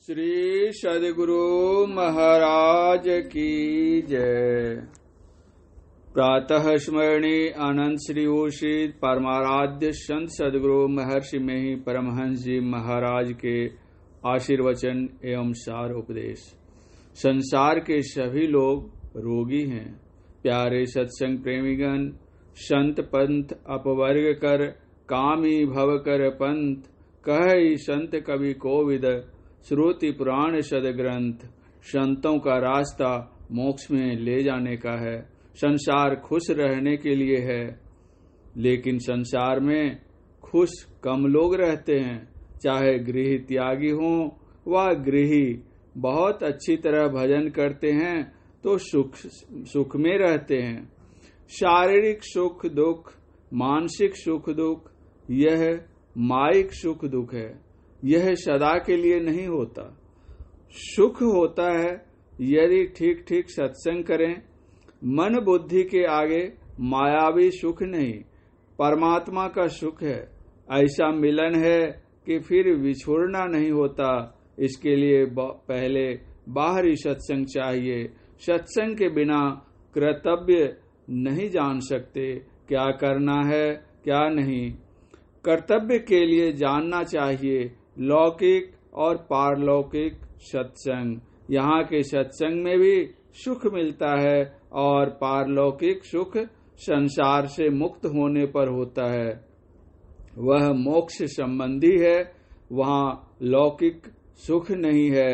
श्री सद्गुरु महाराज की जय। प्रातः स्मरणी अनंत श्री उषित परमाराध्य संत सद्गुरु महर्षि में ही परमहंस जी महाराज के आशीर्वचन एवं सार उपदेश। संसार के सभी लोग रोगी हैं। प्यारे सत्संग प्रेमीगण, संत पंथ अपवर्ग कर कामी भव कर पंथ, कह संत कवि कोविद श्रुति पुराण सदग्रंथ। संतों का रास्ता मोक्ष में ले जाने का है। संसार खुश रहने के लिए है, लेकिन संसार में खुश कम लोग रहते हैं। चाहे गृह त्यागी हों व गृही बहुत अच्छी तरह भजन करते हैं तो सुख में रहते हैं। शारीरिक सुख दुख, मानसिक सुख दुख, यह माइक सुख दुख है। यह सदा के लिए नहीं होता। सुख होता है यदि ठीक ठीक सत्संग करें। मन बुद्धि के आगे मायावी सुख नहीं, परमात्मा का सुख है। ऐसा मिलन है कि फिर विछोड़ना नहीं होता। इसके लिए पहले बाहरी सत्संग चाहिए। सत्संग के बिना कर्तव्य नहीं जान सकते। क्या करना है क्या नहीं, कर्तव्य के लिए जानना चाहिए। लौकिक और पारलौकिक सत्संग, यहाँ के सत्संग में भी सुख मिलता है और पारलौकिक सुख संसार से मुक्त होने पर होता है। वह मोक्ष संबंधी है, वहाँ लौकिक सुख नहीं है।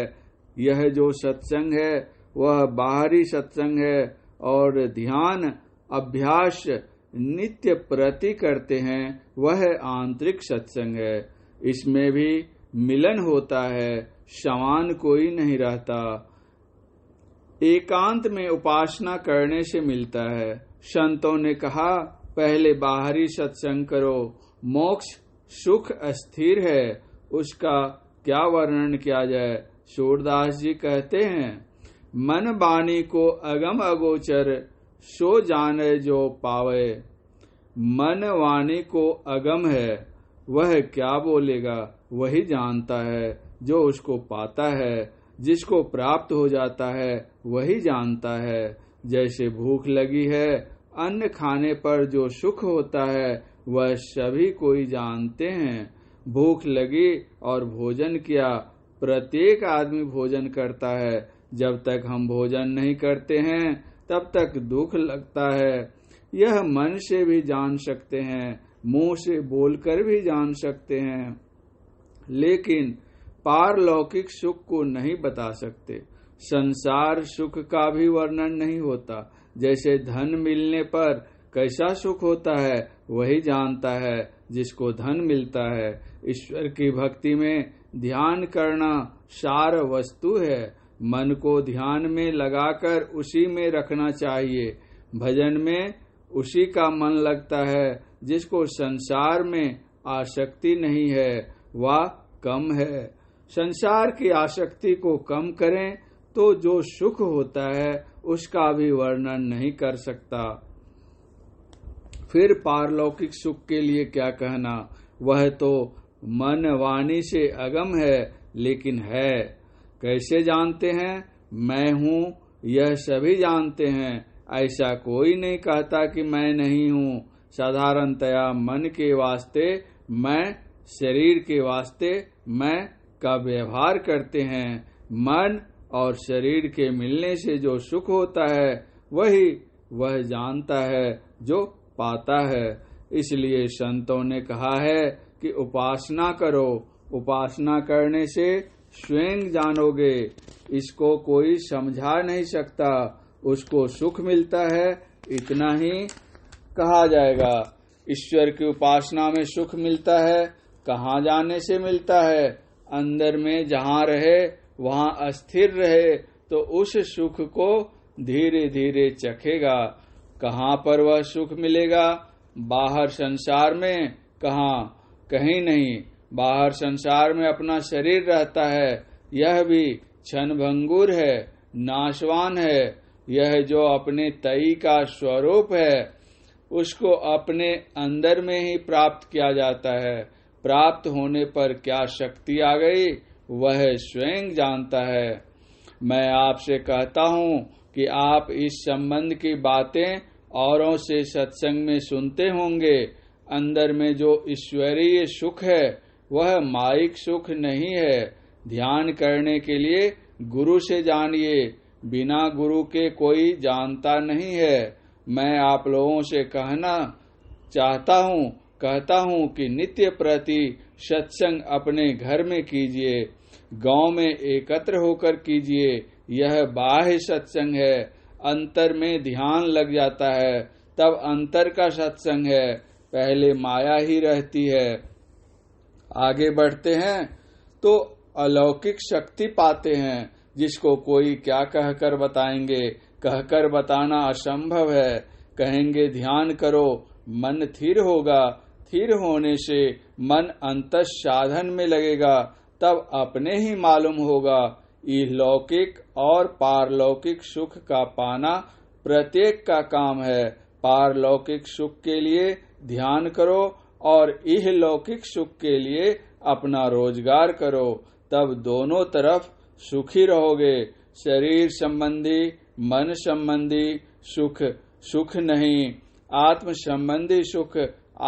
यह जो सत्संग है वह बाहरी सत्संग है और ध्यान अभ्यास नित्य प्रति करते हैं, वह आंतरिक सत्संग है। इसमें भी मिलन होता है, समान कोई नहीं रहता। एकांत में उपासना करने से मिलता है। संतों ने कहा पहले बाहरी सत्संग करो। मोक्ष सुख अस्थिर है, उसका क्या वर्णन किया जाए। सूरदास जी कहते हैं, मन वाणी को अगम अगोचर, सो जाने जो पावे। मन वाणी को अगम है, वह क्या बोलेगा वही जानता है जो उसको पाता है। जिसको प्राप्त हो जाता है वही जानता है। जैसे भूख लगी है, अन्न खाने पर जो सुख होता है वह सभी कोई जानते हैं। भूख लगी और भोजन किया, प्रत्येक आदमी भोजन करता है। जब तक हम भोजन नहीं करते हैं तब तक दुख लगता है। यह मन से भी जान सकते हैं, मुंह से बोलकर भी जान सकते हैं, लेकिन पारलौकिक सुख को नहीं बता सकते। संसार सुख का भी वर्णन नहीं होता। जैसे धन मिलने पर कैसा सुख होता है वही जानता है जिसको धन मिलता है। ईश्वर की भक्ति में ध्यान करना सार वस्तु है। मन को ध्यान में लगाकर उसी में रखना चाहिए। भजन में उसी का मन लगता है जिसको संसार में आसक्ति नहीं है, वह कम है। संसार की आसक्ति को कम करें तो जो सुख होता है उसका भी वर्णन नहीं कर सकता। फिर पारलौकिक सुख के लिए क्या कहना, वह तो मन वाणी से अगम है, लेकिन है। कैसे जानते हैं? मैं हूँ यह सभी जानते हैं, ऐसा कोई नहीं कहता कि मैं नहीं हूँ। साधारणतया मन के वास्ते मैं, शरीर के वास्ते मैं का व्यवहार करते हैं। मन और शरीर के मिलने से जो सुख होता है वही वह जानता है जो पाता है। इसलिए संतों ने कहा है कि उपासना करो। उपासना करने से स्वयं जानोगे। इसको कोई समझा नहीं सकता। उसको सुख मिलता है, इतना ही कहा जाएगा। ईश्वर की उपासना में सुख मिलता है, कहाँ जाने से मिलता है? अंदर में जहाँ रहे वहाँ अस्थिर रहे तो उस सुख को धीरे धीरे चखेगा। कहाँ पर वह सुख मिलेगा? बाहर संसार में कहाँ? कहीं नहीं। बाहर संसार में अपना शरीर रहता है, यह भी क्षणभंगुर है, नाशवान है। यह जो अपने तई का स्वरूप है उसको अपने अंदर में ही प्राप्त किया जाता है। प्राप्त होने पर क्या शक्ति आ गई? वह स्वयं जानता है। मैं आपसे कहता हूँ कि आप इस संबंध की बातें औरों से सत्संग में सुनते होंगे। अंदर में जो ईश्वरीय सुख है वह माइक सुख नहीं है। ध्यान करने के लिए गुरु से जानिए, बिना गुरु के कोई जानता नहीं है। मैं आप लोगों से कहता हूँ कि नित्य प्रति सत्संग अपने घर में कीजिए, गांव में एकत्र होकर कीजिए। यह बाह्य सत्संग है। अंतर में ध्यान लग जाता है, तब अंतर का सत्संग है। पहले माया ही रहती है। आगे बढ़ते हैं तो अलौकिक शक्ति पाते हैं, जिसको कोई क्या कहकर बताएंगे। कहकर बताना असंभव है। कहेंगे ध्यान करो, मन स्थिर होगा। स्थिर होने से मन अंतः साधन में लगेगा, तब अपने ही मालूम होगा। इहलौकिक और पारलौकिक सुख का पाना प्रत्येक का काम है। पारलौकिक सुख के लिए ध्यान करो और इहलौकिक सुख के लिए अपना रोजगार करो, तब दोनों तरफ सुखी रहोगे। शरीर संबंधी, मन संबंधी सुख सुख नहीं। आत्म संबंधी सुख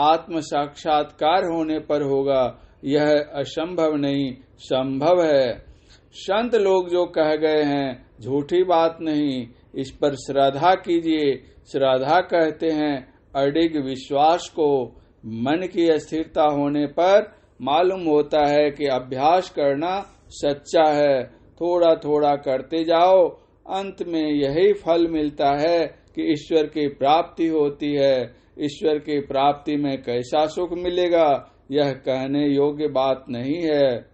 आत्म साक्षात्कार होने पर होगा। यह असंभव नहीं, संभव है। संत लोग जो कह गए हैं झूठी बात नहीं। इस पर श्रद्धा कीजिए। श्रद्धा कहते हैं अडिग विश्वास को। मन की अस्थिरता होने पर मालूम होता है कि अभ्यास करना सच्चा है। थोड़ा थोड़ा करते जाओ, अंत में यही फल मिलता है कि ईश्वर की प्राप्ति होती है। ईश्वर की प्राप्ति में कैसा सुख मिलेगा, यह कहने योग्य बात नहीं है।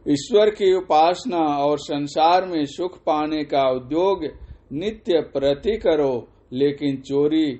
ईश्वर की उपासना और संसार में सुख पाने का उद्योग नित्य प्रति करो, लेकिन चोरी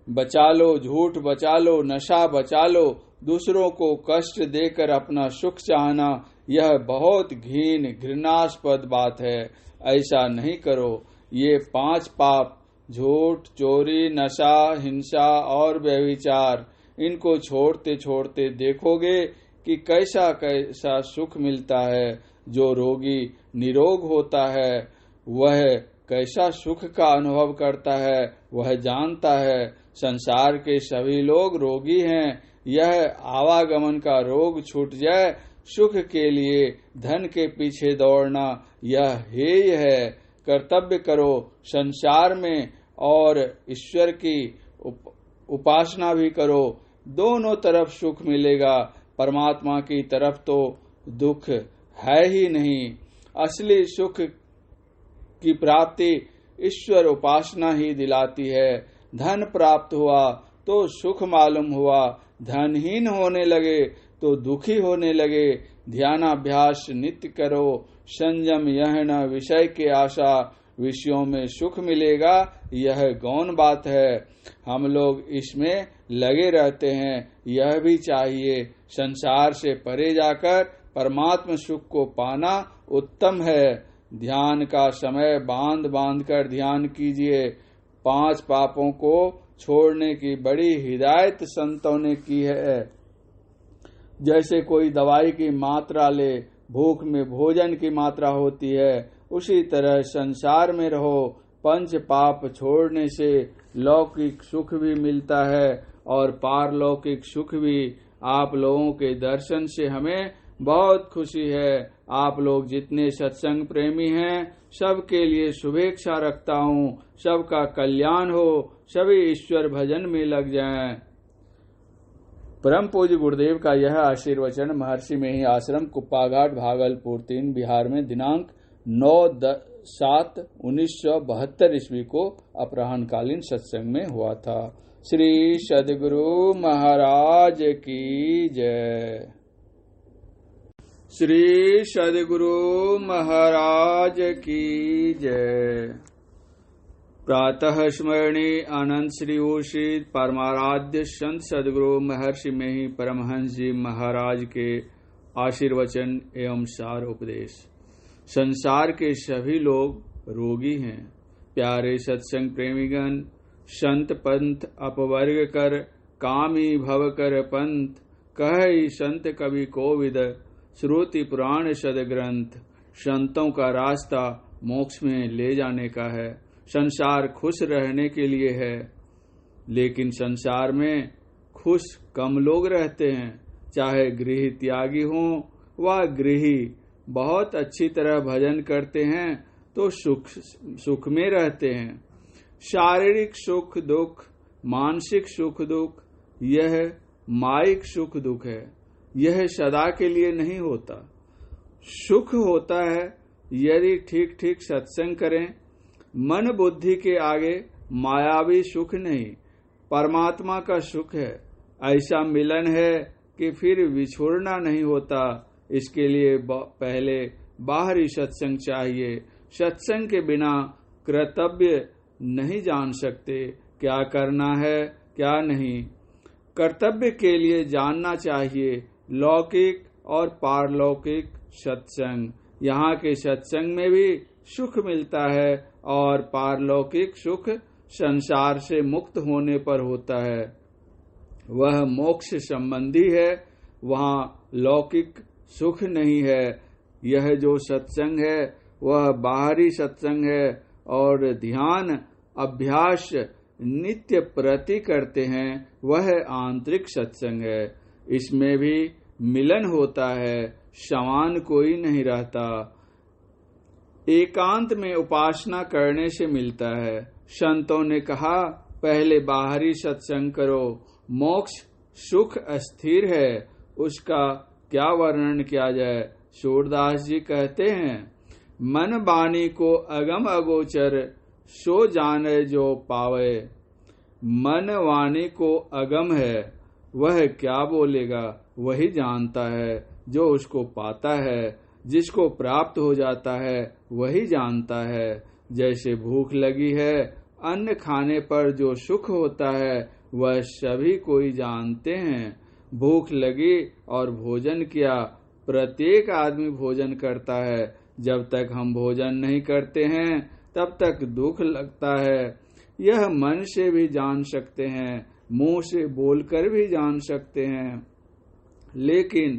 बचा लो, झूठ बचा लो, नशा बचा लो। दूसरों को कष्ट देकर अपना सुख चाहना यह बहुत घृणास्पद बात है। ऐसा नहीं करो। ये 5 पाप, झूठ, चोरी, नशा, हिंसा और व्यभिचार, इनको छोड़ते छोड़ते देखोगे कि कैसा कैसा सुख मिलता है। जो रोगी निरोग होता है वह कैसा सुख का अनुभव करता है, वह जानता है। संसार के सभी लोग रोगी हैं। यह आवागमन का रोग छूट जाए। सुख के लिए धन के पीछे दौड़ना यह हेय है। कर्तव्य करो संसार में और ईश्वर की उपासना भी करो। दोनों तरफ सुख मिलेगा। परमात्मा की तरफ तो दुख है ही नहीं। असली सुख की प्राप्ति ईश्वर उपासना ही दिलाती है। धन प्राप्त हुआ तो सुख मालूम हुआ, धनहीन होने लगे तो दुखी होने लगे। ध्यानाभ्यास नित्य करो। संयम यह न विषय के आशा, विषयों में सुख मिलेगा यह गौण बात है। हम लोग इसमें लगे रहते हैं, यह भी चाहिए। संसार से परे जाकर परमात्म सुख को पाना उत्तम है। ध्यान का समय बांध बांध कर ध्यान कीजिए। 5 पापों को छोड़ने की बड़ी हिदायत संतों ने की है। जैसे कोई दवाई की मात्रा ले, भूख में भोजन की मात्रा होती है, उसी तरह संसार में रहो। 5 पाप छोड़ने से लौकिक सुख भी मिलता है और पारलौकिक सुख भी। आप लोगों के दर्शन से हमें बहुत खुशी है। आप लोग जितने सत्संग प्रेमी हैं, सबके लिए शुभेच्छा रखता हूँ। सबका कल्याण हो, सभी ईश्वर भजन में लग जाएं। परम पूज्य गुरुदेव का यह आशीर्वचन महर्षि में ही आश्रम कुप्पाघाट भागलपुर 3 बिहार में दिनांक 9/7/1972 ईस्वी को अपराह्नकालीन सत्संग में हुआ था। श्री सद्गुरु महाराज की जय। श्री सद्गुरु महाराज की जय। प्रातः स्मरणी आनंद श्री उषित परमाराध्य संत सद्गुरु महर्षि में ही परमहंस जी महाराज के आशीर्वचन एवं सार उपदेश। संसार के सभी लोग रोगी हैं। प्यारे सत्संग प्रेमीगण, संत पंथ अपवर्ग कर, कामी भव कर पंथ, कह संत कवि कोविद, श्रुति पुराण सदग्रंथ संतों का रास्ता मोक्ष में ले जाने का है। संसार खुश रहने के लिए है, लेकिन संसार में खुश कम लोग रहते हैं। चाहे गृह त्यागी हों व गृही बहुत अच्छी तरह भजन करते हैं तो सुख में रहते हैं। शारीरिक सुख दुख, मानसिक सुख दुख, यह माइक सुख दुख है। यह सदा के लिए नहीं होता। सुख होता है यदि ठीक ठीक सत्संग करें। मन बुद्धि के आगे मायावी सुख नहीं, परमात्मा का सुख है। ऐसा मिलन है कि फिर विछोड़ना नहीं होता। इसके लिए पहले बाहरी सत्संग चाहिए। सत्संग के बिना कर्तव्य नहीं जान सकते, क्या करना है क्या नहीं। कर्तव्य के लिए जानना चाहिए लौकिक और पारलौकिक सत्संग। यहाँ के सत्संग में भी सुख मिलता है और पारलौकिक सुख संसार से मुक्त होने पर होता है। वह मोक्ष संबंधी है, वहाँ लौकिक सुख नहीं है। यह जो सत्संग है वह बाहरी सत्संग है और ध्यान अभ्यास नित्य प्रति करते हैं वह आंतरिक सत्संग है। इसमें भी मिलन होता है, समान कोई नहीं रहता। एकांत में उपासना करने से मिलता है। संतों ने कहा पहले बाहरी सत्संग करो। मोक्ष सुख अस्थिर है, उसका क्या वर्णन किया जाए। सूरदास जी कहते हैं मन बानी को अगम अगोचर सो जाने जो पावे। मन वाणी को अगम है, वह क्या बोलेगा वही जानता है जो उसको पाता है। जिसको प्राप्त हो जाता है वही जानता है। जैसे भूख लगी है, अन्न खाने पर जो सुख होता है वह सभी कोई जानते हैं। भूख लगी और भोजन किया, प्रत्येक आदमी भोजन करता है। जब तक हम भोजन नहीं करते हैं तब तक दुख लगता है। यह मन से भी जान सकते हैं, मुंह से बोलकर भी जान सकते हैं, लेकिन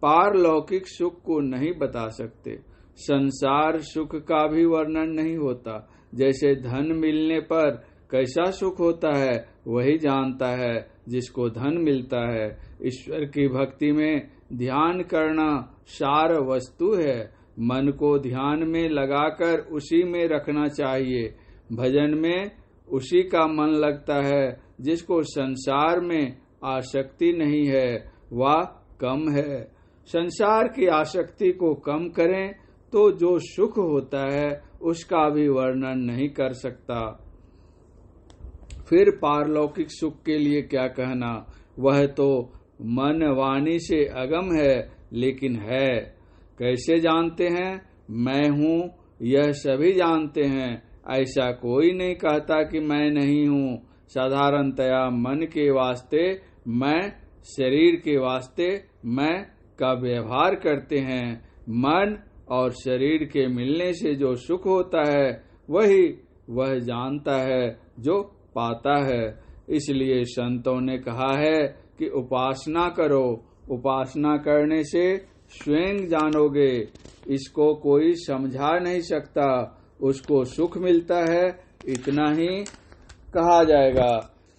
पारलौकिक सुख को नहीं बता सकते। संसार सुख का भी वर्णन नहीं होता। जैसे धन मिलने पर कैसा सुख होता है वही जानता है जिसको धन मिलता है। ईश्वर की भक्ति में ध्यान करना सार वस्तु है। मन को ध्यान में लगाकर उसी में रखना चाहिए। भजन में उसी का मन लगता है जिसको संसार में आसक्ति नहीं है, वह कम है। संसार की आसक्ति को कम करें तो जो सुख होता है उसका भी वर्णन नहीं कर सकता। फिर पारलौकिक सुख के लिए क्या कहना। वह तो मन वाणी से अगम है, लेकिन है कैसे जानते हैं। मैं हूँ यह सभी जानते हैं, ऐसा कोई नहीं कहता कि मैं नहीं हूँ। साधारणतया मन के वास्ते मैं, शरीर के वास्ते मैं का व्यवहार करते हैं। मन और शरीर के मिलने से जो सुख होता है वही वह जानता है जो पाता है। इसलिए संतों ने कहा है कि उपासना करो। उपासना करने से स्वयं जानोगे। इसको कोई समझा नहीं सकता। उसको सुख मिलता है, इतना ही कहा जाएगा।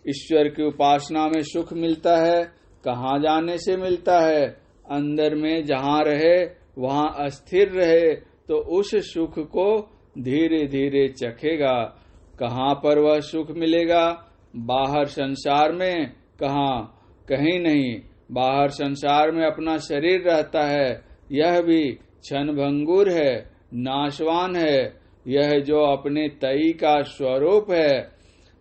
ईश्वर की उपासना में सुख मिलता है, कहाँ जाने से मिलता है। अंदर में जहाँ रहे वहाँ अस्थिर रहे तो उस सुख को धीरे धीरे चखेगा। कहाँ पर वह सुख मिलेगा। बाहर संसार में कहाँ, कहीं नहीं। बाहर संसार में अपना शरीर रहता है, यह भी क्षणभंगुर है, नाशवान है। यह जो अपने तई का स्वरूप है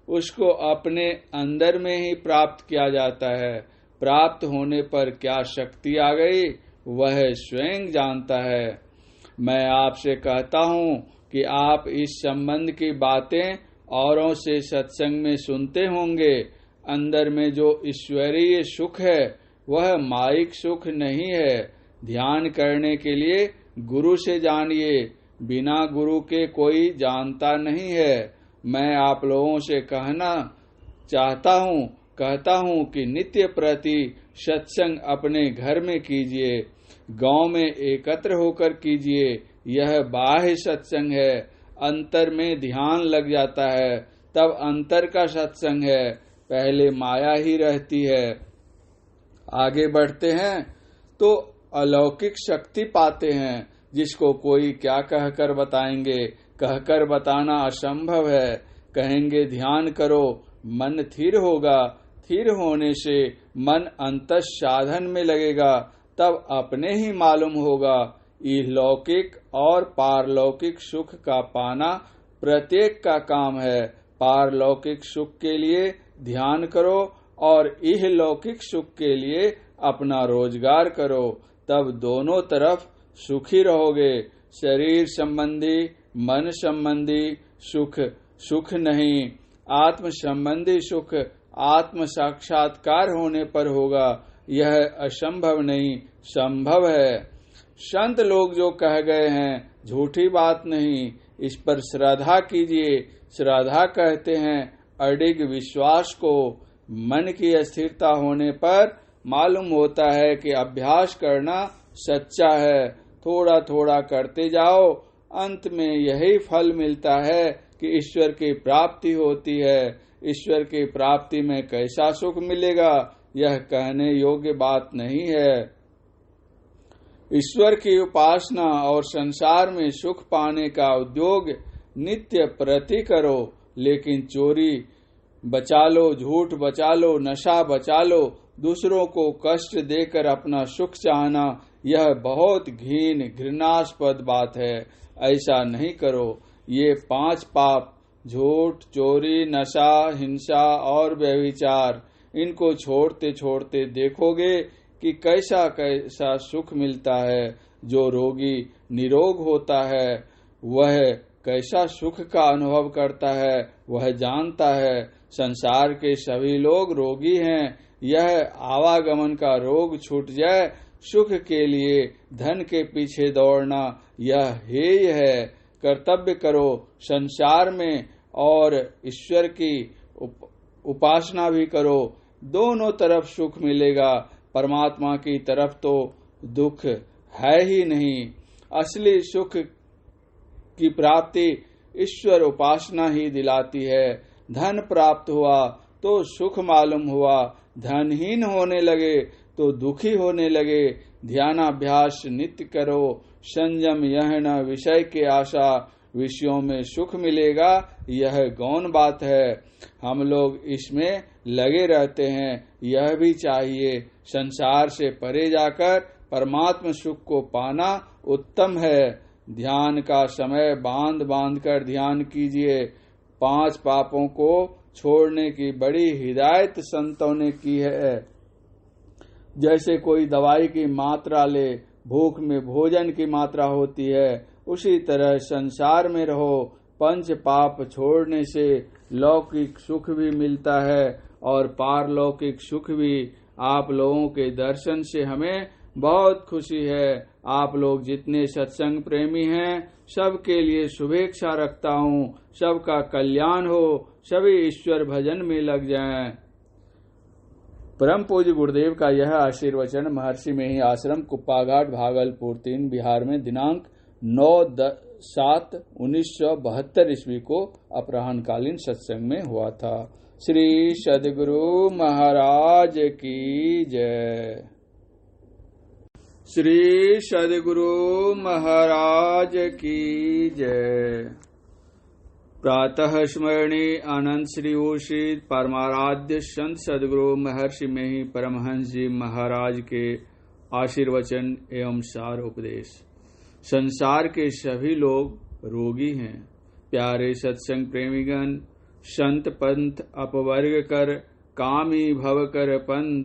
उसको अपने अंदर में ही प्राप्त किया जाता है। प्राप्त होने पर क्या शक्ति आ गई वह स्वयं जानता है। मैं आपसे कहता हूँ कि आप इस संबंध की बातें औरों से सत्संग में सुनते होंगे। अंदर में जो ईश्वरीय सुख है वह माइक सुख नहीं है। ध्यान करने के लिए गुरु से जानिए, बिना गुरु के कोई जानता नहीं है। मैं आप लोगों से कहता हूँ कि नित्य प्रति सत्संग अपने घर में कीजिए। गांव में एकत्र होकर कीजिए, यह बाह्य सत्संग है। अंतर में ध्यान लग जाता है, तब अंतर का सत्संग है। पहले माया ही रहती है। आगे बढ़ते हैं तो अलौकिक शक्ति पाते हैं, जिसको कोई क्या कहकर बताएंगे। कहकर बताना असंभव है। कहेंगे ध्यान करो, मन स्थिर होगा। स्थिर होने से मन अंतस साधन में लगेगा, तब अपने ही मालूम होगा। इहलौकिक और पारलौकिक सुख का पाना प्रत्येक का काम है। पारलौकिक सुख के लिए ध्यान करो और इहलौकिक सुख के लिए अपना रोजगार करो, तब दोनों तरफ सुखी रहोगे। शरीर संबंधी, मन संबंधी सुख सुख नहीं। आत्म संबंधी सुख आत्म साक्षात्कार होने पर होगा। यह असंभव नहीं, संभव है। संत लोग जो कह गए हैं झूठी बात नहीं, इस पर श्रद्धा कीजिए। श्रद्धा कहते हैं अडिग विश्वास को। मन की स्थिरता होने पर मालूम होता है कि अभ्यास करना सच्चा है। थोड़ा थोड़ा करते जाओ, अंत में यही फल मिलता है कि ईश्वर की प्राप्ति होती है। ईश्वर की प्राप्ति में कैसा सुख मिलेगा, यह कहने योग्य बात नहीं है। ईश्वर की उपासना और संसार में सुख पाने का उद्योग नित्य प्रति करो, लेकिन चोरी बचा लो, झूठ बचा लो, नशा बचा लो। दूसरों को कष्ट देकर अपना सुख चाहना, यह बहुत घृणास्पद बात है। ऐसा नहीं करो। ये 5 पाप, झूठ, चोरी, नशा, हिंसा और व्यभिचार, इनको छोड़ते छोड़ते देखोगे कि कैसा कैसा सुख मिलता है। जो रोगी निरोग होता है, वह कैसा सुख का अनुभव करता है, वह जानता है। संसार के सभी लोग रोगी हैं। यह आवागमन का रोग छूट जाए, सुख के लिए धन के पीछे दौड़ना, यह हेय है। कर्तव्य करो संसार में और ईश्वर की उपासना भी करो। दोनों तरफ सुख मिलेगा। परमात्मा की तरफ तो दुख है ही नहीं। असली सुख की प्राप्ति ईश्वर उपासना ही दिलाती है। धन प्राप्त हुआ तो सुख मालूम हुआ, धनहीन होने लगे तो दुखी होने लगे। ध्यानाभ्यास नित्य करो। संयम यह न विषय के आशा, विषयों में सुख मिलेगा, यह गौण बात है। हम लोग इसमें लगे रहते हैं, यह भी चाहिए। संसार से परे जाकर परमात्म सुख को पाना उत्तम है। ध्यान का समय बांध बांध कर ध्यान कीजिए। 5 पापों को छोड़ने की बड़ी हिदायत संतों ने की है। जैसे कोई दवाई की मात्रा ले, भूख में भोजन की मात्रा होती है, उसी तरह संसार में रहो। 5 पाप छोड़ने से लौकिक सुख भी मिलता है और पारलौकिक सुख भी। आप लोगों के दर्शन से हमें बहुत खुशी है। आप लोग जितने सत्संग प्रेमी हैं, सबके लिए शुभेच्छा रखता हूँ। सबका कल्याण हो, सभी ईश्वर भजन में लग जाएं। परम पूज्य गुरुदेव का यह आशीर्वचन महर्षि में ही आश्रम कुप्पाघाट भागलपुर 3 बिहार में दिनांक 9/7/1972 ईस्वी को अपराह्नकालीन सत्संग में हुआ था। श्री सद्गुरु महाराज की जय। श्री सद्गुरु महाराज की जय। प्रातः स्मरणी आनंद श्री उषित परमाराध्य संत सद्गुरु महर्षि में ही परमहंस जी महाराज के आशीर्वचन एवं सार उपदेश। संसार के सभी लोग रोगी हैं। प्यारे सत्संग प्रेमीगण, संत पंथ अपवर्ग कर, कामी भव कर पंथ,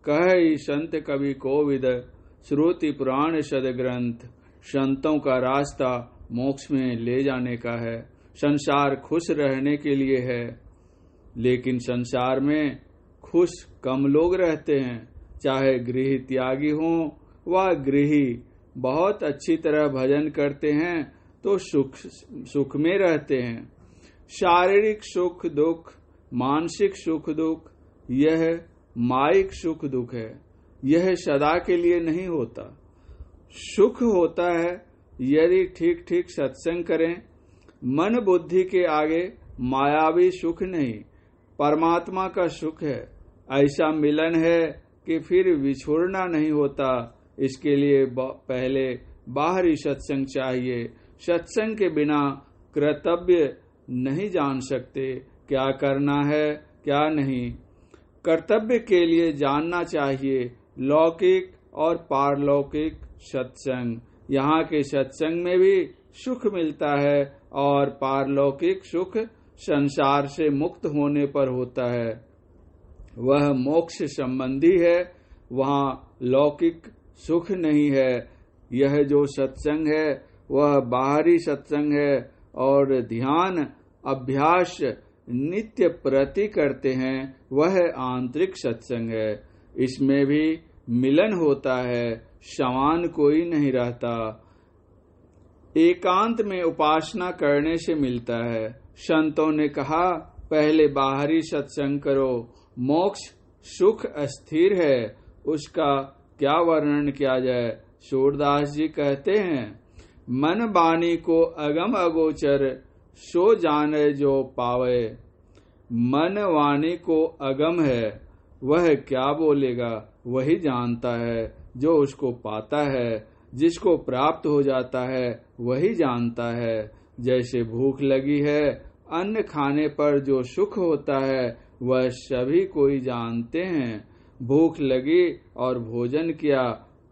कहि संत कवि कोविद, श्रुति पुराण सदग्रंथ। संतों का रास्ता मोक्ष में ले जाने का है। संसार खुश रहने के लिए है, लेकिन संसार में खुश कम लोग रहते हैं। चाहे गृह त्यागी हों व गृही, बहुत अच्छी तरह भजन करते हैं तो सुख में रहते हैं। शारीरिक सुख दुख, मानसिक सुख दुख, यह माइक सुख दुख है। यह सदा के लिए नहीं होता। सुख होता है यदि ठीक ठीक सत्संग करें। मन बुद्धि के आगे मायावी सुख नहीं, परमात्मा का सुख है। ऐसा मिलन है कि फिर विछोड़ना नहीं होता। इसके लिए पहले बाहरी सत्संग चाहिए। सत्संग के बिना कर्तव्य नहीं जान सकते, क्या करना है क्या नहीं। कर्तव्य के लिए जानना चाहिए लौकिक और पारलौकिक सत्संग। यहाँ के सत्संग में भी सुख मिलता है और पारलौकिक सुख संसार से मुक्त होने पर होता है। वह मोक्ष संबंधी है, वहाँ लौकिक सुख नहीं है। यह जो सत्संग है वह बाहरी सत्संग है और ध्यान अभ्यास नित्य प्रति करते हैं वह आंतरिक सत्संग है। इसमें भी मिलन होता है, समान कोई नहीं रहता। एकांत में उपासना करने से मिलता है। संतों ने कहा पहले बाहरी सत्संग करो। मोक्ष सुख अस्थिर है, उसका क्या वर्णन किया जाए। सूरदास जी कहते हैं, मन वाणी को अगम अगोचर सो जाने जो पावे। मन वाणी को अगम है, वह क्या बोलेगा वही जानता है जो उसको पाता है। जिसको प्राप्त हो जाता है वही जानता है। जैसे भूख लगी है, अन्न खाने पर जो सुख होता है वह सभी कोई जानते हैं। भूख लगी और भोजन किया,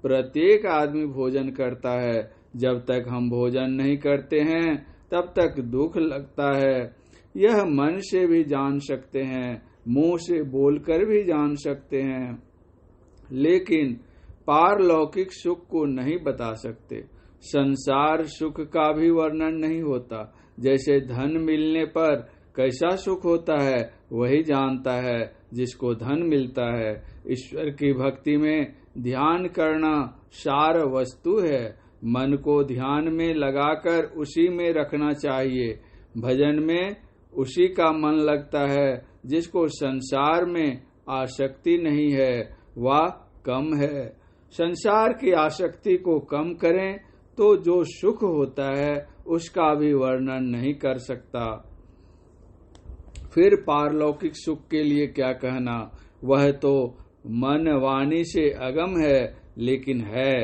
प्रत्येक आदमी भोजन करता है। जब तक हम भोजन नहीं करते हैं तब तक दुख लगता है। यह मन से भी जान सकते हैं, मुंह से बोलकर भी जान सकते हैं, लेकिन पारलौकिक सुख को नहीं बता सकते। संसार सुख का भी वर्णन नहीं होता। जैसे धन मिलने पर कैसा सुख होता है वही जानता है जिसको धन मिलता है। ईश्वर की भक्ति में ध्यान करना सार वस्तु है। मन को ध्यान में लगाकर उसी में रखना चाहिए। भजन में उसी का मन लगता है। जिसको संसार में आसक्ति नहीं है वह कम है। संसार की आसक्ति को कम करें तो जो सुख होता है उसका भी वर्णन नहीं कर सकता। फिर पारलौकिक सुख के लिए क्या कहना, वह तो मन वाणी से अगम है, लेकिन है।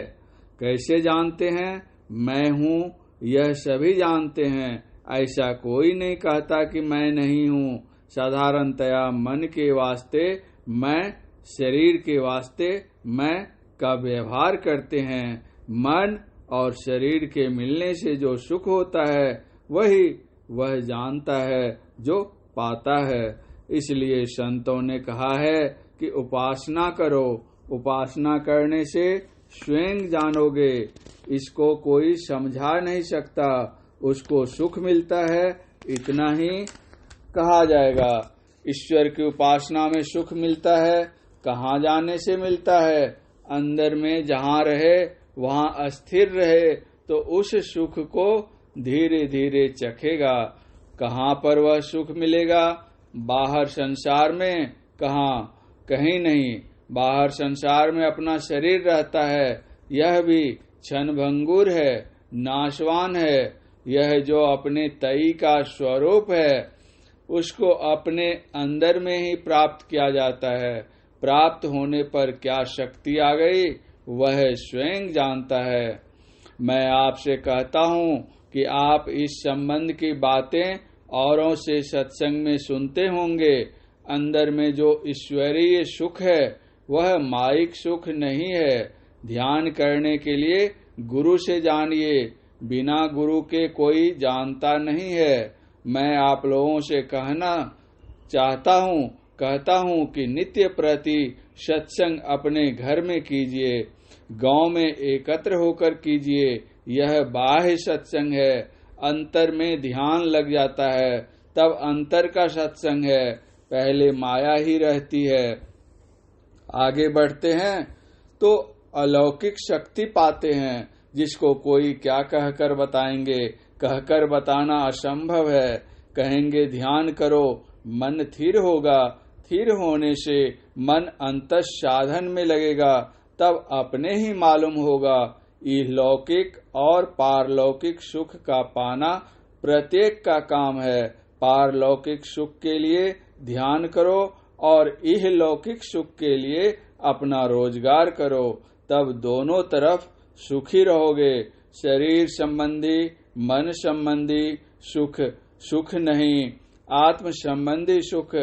कैसे जानते हैं? मैं हूँ यह सभी जानते हैं, ऐसा कोई नहीं कहता कि मैं नहीं हूँ। साधारणतया मन के वास्ते मैं, शरीर के वास्ते मैं का व्यवहार करते हैं। मन और शरीर के मिलने से जो सुख होता है वही वह जानता है जो पाता है। इसलिए संतों ने कहा है कि उपासना करो। उपासना करने से स्वयं जानोगे। इसको कोई समझा नहीं सकता। उसको सुख मिलता है, इतना ही कहा जाएगा। ईश्वर की उपासना में सुख मिलता है, कहाँ जाने से मिलता है? अंदर में जहाँ रहे वहाँ अस्थिर रहे तो उस सुख को धीरे धीरे चखेगा। कहाँ पर वह सुख मिलेगा? बाहर संसार में कहाँ? कहीं नहीं। बाहर संसार में अपना शरीर रहता है, यह भी क्षणभंगुर है, नाशवान है। यह जो अपने तई का स्वरूप है उसको अपने अंदर में ही प्राप्त किया जाता है। प्राप्त होने पर क्या शक्ति आ गई वह स्वयं जानता है। मैं आपसे कहता हूँ कि आप इस संबंध की बातें औरों से सत्संग में सुनते होंगे। अंदर में जो ईश्वरीय सुख है वह माइक सुख नहीं है। ध्यान करने के लिए गुरु से जानिए, बिना गुरु के कोई जानता नहीं है। मैं आप लोगों से कहता हूँ कि नित्य प्रति सत्संग अपने घर में कीजिए, गांव में एकत्र होकर कीजिए। यह बाह्य सत्संग है। अंतर में ध्यान लग जाता है तब अंतर का सत्संग है। पहले माया ही रहती है। आगे बढ़ते हैं तो अलौकिक शक्ति पाते हैं जिसको कोई क्या कहकर बताएंगे। कहकर बताना असंभव है। कहेंगे ध्यान करो, मन स्थिर होगा। स्थिर होने से मन अंतस साधन में लगेगा, तब अपने ही मालूम होगा इहलौकिक और पारलौकिक सुख का पाना प्रत्येक का काम है। पारलौकिक सुख के लिए ध्यान करो और इहलौकिक सुख के लिए अपना रोजगार करो, तब दोनों तरफ सुखी रहोगे। शरीर संबंधी, मन संबंधी सुख सुख नहीं, आत्म संबंधी सुख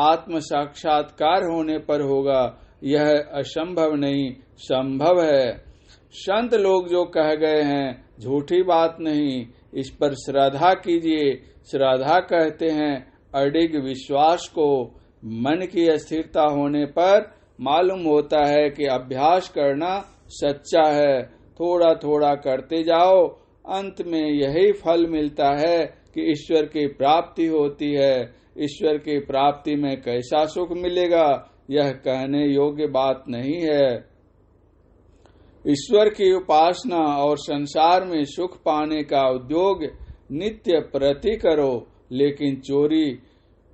आत्म साक्षात्कार होने पर होगा। यह असंभव नहीं, संभव है। संत लोग जो कह गए हैं झूठी बात नहीं, इस पर श्रद्धा कीजिए। श्रद्धा कहते हैं अडिग विश्वास को। मन की अस्थिरता होने पर मालूम होता है कि अभ्यास करना सच्चा है। थोड़ा थोड़ा करते जाओ, अंत में यही फल मिलता है कि ईश्वर की प्राप्ति होती है। ईश्वर की प्राप्ति में कैसा सुख मिलेगा, यह कहने योग्य बात नहीं है। ईश्वर की उपासना और संसार में सुख पाने का उद्योग नित्य प्रति करो, लेकिन चोरी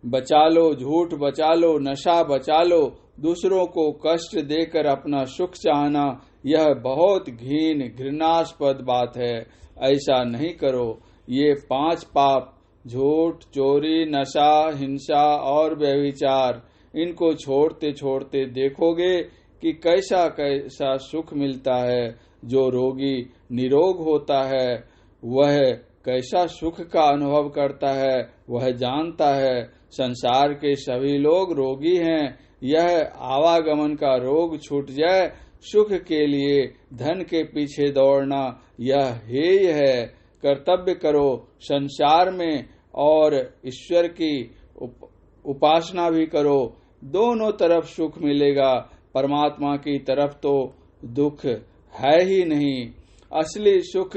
बचा लो, झूठ बचा लो, नशा बचा लो। दूसरों को कष्ट देकर अपना सुख चाहना यह बहुत घृणास्पद बात है। ऐसा नहीं करो। ये 5 पाप, झूठ, चोरी, नशा, हिंसा और व्यभिचार, इनको छोड़ते छोड़ते देखोगे कि कैसा कैसा सुख मिलता है। जो रोगी निरोग होता है वह कैसा सुख का अनुभव करता है वह जानता है। संसार के सभी लोग रोगी हैं। यह आवागमन का रोग छूट जाए। सुख के लिए धन के पीछे दौड़ना यह हेय है। कर्तव्य करो संसार में और ईश्वर की उपासना भी करो। दोनों तरफ सुख मिलेगा। परमात्मा की तरफ तो दुख है ही नहीं। असली सुख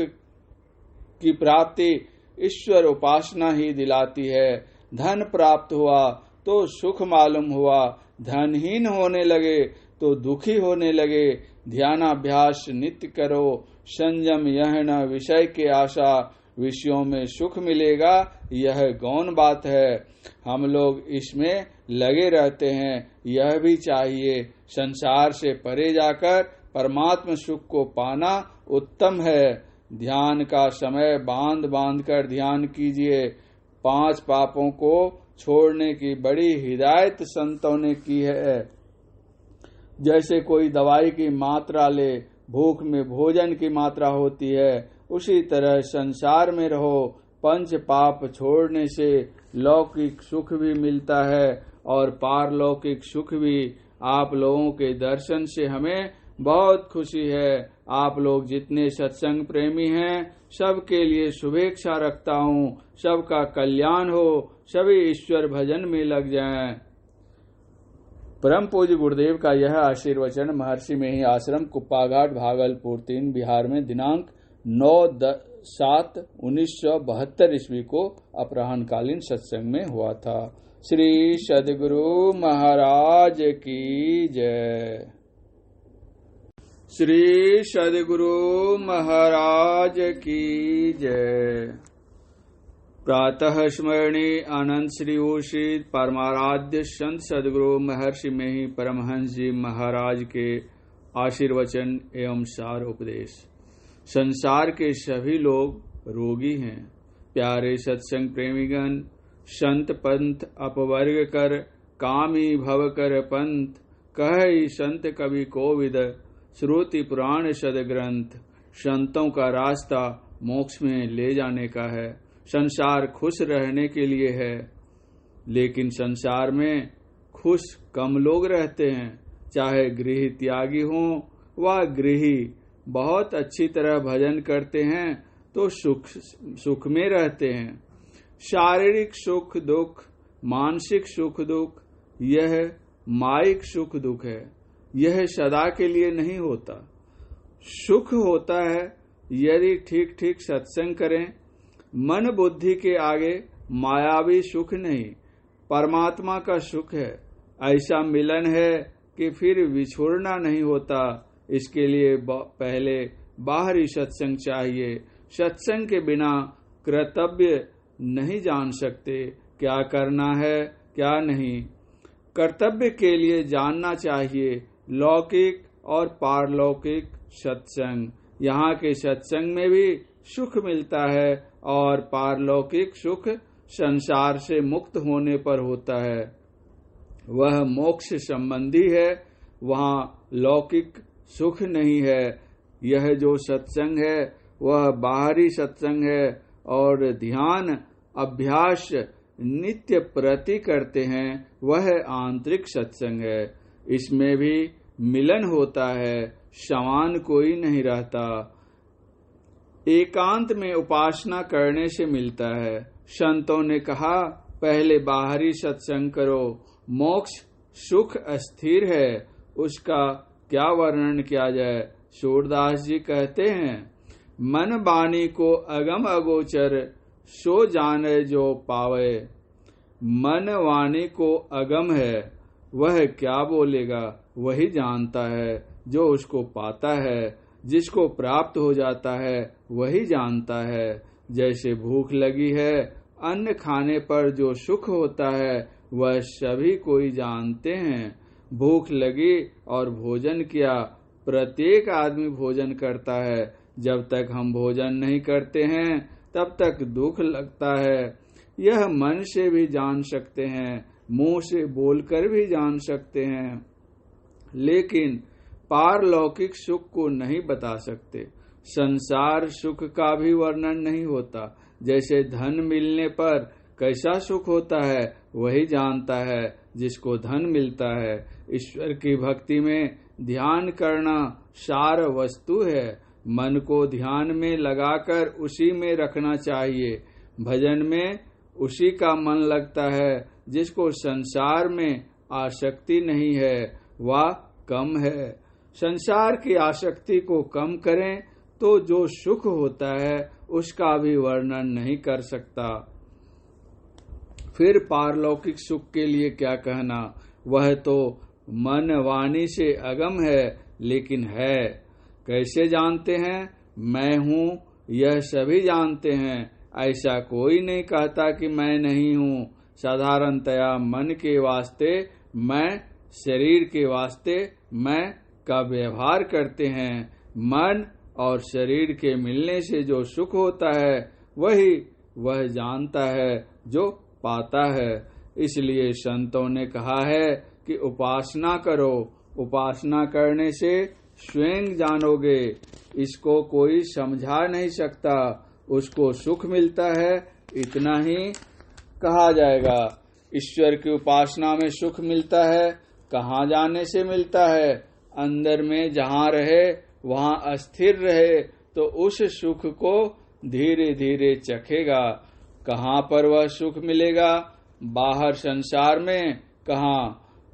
की प्राप्ति ईश्वर उपासना ही दिलाती है। धन प्राप्त हुआ तो सुख मालूम हुआ, धनहीन होने लगे तो दुखी होने लगे। ध्यानाभ्यास नित्य करो। संयम यह न विषय के आशा, विषयों में सुख मिलेगा यह गौण बात है। हम लोग इसमें लगे रहते हैं, यह भी चाहिए। संसार से परे जाकर परमात्म सुख को पाना उत्तम है। ध्यान का समय बांध बांध कर ध्यान कीजिए। 5 पापों को छोड़ने की बड़ी हिदायत संतों ने की है। जैसे कोई दवाई की मात्रा ले, भूख में भोजन की मात्रा होती है, उसी तरह संसार में रहो। 5 पाप छोड़ने से लौकिक सुख भी मिलता है और पारलौकिक सुख भी। आप लोगों के दर्शन से हमें बहुत खुशी है। आप लोग जितने सत्संग प्रेमी हैं सबके लिए शुभेच्छा रखता हूँ। सबका कल्याण हो, सभी ईश्वर भजन में लग जाएं। परम पूज्य गुरुदेव का यह आशीर्वचन महर्षि में ही आश्रम कुप्पाघाट भागलपुर 3 बिहार में दिनांक 9/7/1972 ईस्वी को अपराह्नकालीन सत्संग में हुआ था। श्री सद्गुरु महाराज की जय। श्री सद्गुरु महाराज की जय। प्रातः स्मरणी आनंद श्री उषित परमाराध्य संत सद्गुरु महर्षि में ही परमहंस जी महाराज के आशीर्वचन एवं सार उपदेश। संसार के सभी लोग रोगी हैं। प्यारे सत्संग प्रेमीगण, संत पंथ अपवर्ग कर कामी भव कर पंथ, कह संत कवि कोविद श्रुति पुराण सदग्रंथ। संतों का रास्ता मोक्ष में ले जाने का है। संसार खुश रहने के लिए है, लेकिन संसार में खुश कम लोग रहते हैं। चाहे गृह त्यागी हों व गृही बहुत अच्छी तरह भजन करते हैं तो सुख में रहते हैं। शारीरिक सुख दुख, मानसिक सुख दुख, यह माइक सुख दुख है। यह सदा के लिए नहीं होता। सुख होता है यदि ठीक ठीक सत्संग करें। मन बुद्धि के आगे मायावी सुख नहीं, परमात्मा का सुख है। ऐसा मिलन है कि फिर विछोड़ना नहीं होता। इसके लिए पहले बाहरी सत्संग चाहिए। सत्संग के बिना कर्तव्य नहीं जान सकते, क्या करना है क्या नहीं। कर्तव्य के लिए जानना चाहिए लौकिक और पारलौकिक सत्संग। यहाँ के सत्संग में भी सुख मिलता है और पारलौकिक सुख संसार से मुक्त होने पर होता है। वह मोक्ष संबंधी है, वहाँ लौकिक सुख नहीं है। यह जो सत्संग है वह बाहरी सत्संग है और ध्यान अभ्यास नित्य प्रति करते हैं वह आंतरिक सत्संग है। इसमें भी मिलन होता है, समान कोई नहीं रहता। एकांत में उपासना करने से मिलता है। संतों ने कहा पहले बाहरी सत्संग करो। मोक्ष सुख अस्थिर है, उसका क्या वर्णन किया जाए। सूरदास जी कहते हैं मन बानी को अगम अगोचर सो जाने जो पावे। मन वाणी को अगम है, वह क्या बोलेगा वही जानता है जो उसको पाता है। जिसको प्राप्त हो जाता है वही जानता है। जैसे भूख लगी है, अन्न खाने पर जो सुख होता है वह सभी कोई जानते हैं। भूख लगी और भोजन किया, प्रत्येक आदमी भोजन करता है। जब तक हम भोजन नहीं करते हैं तब तक दुख लगता है। यह मन से भी जान सकते हैं, मुंह से बोलकर भी जान सकते हैं, लेकिन पारलौकिक सुख को नहीं बता सकते। संसार सुख का भी वर्णन नहीं होता। जैसे धन मिलने पर कैसा सुख होता है वही जानता है जिसको धन मिलता है। ईश्वर की भक्ति में ध्यान करना सार वस्तु है। मन को ध्यान में लगाकर उसी में रखना चाहिए। भजन में उसी का मन लगता है। जिसको संसार में आसक्ति नहीं है वह कम है। संसार की आसक्ति को कम करें तो जो सुख होता है उसका भी वर्णन नहीं कर सकता। फिर पारलौकिक सुख के लिए क्या कहना। वह तो मन वाणी से अगम है, लेकिन है कैसे जानते हैं। मैं हूँ यह सभी जानते हैं, ऐसा कोई नहीं कहता कि मैं नहीं हूँ। साधारणतया मन के वास्ते मैं, शरीर के वास्ते मैं का व्यवहार करते हैं। मन और शरीर के मिलने से जो सुख होता है वही वह जानता है जो पाता है। इसलिए संतों ने कहा है कि उपासना करो। उपासना करने से स्वयं जानोगे। इसको कोई समझा नहीं सकता। उसको सुख मिलता है, इतना ही कहा जाएगा। ईश्वर की उपासना में सुख मिलता है, कहाँ जाने से मिलता है। अंदर में जहाँ रहे वहाँ अस्थिर रहे तो उस सुख को धीरे धीरे चखेगा। कहाँ पर वह सुख मिलेगा। बाहर संसार में कहाँ,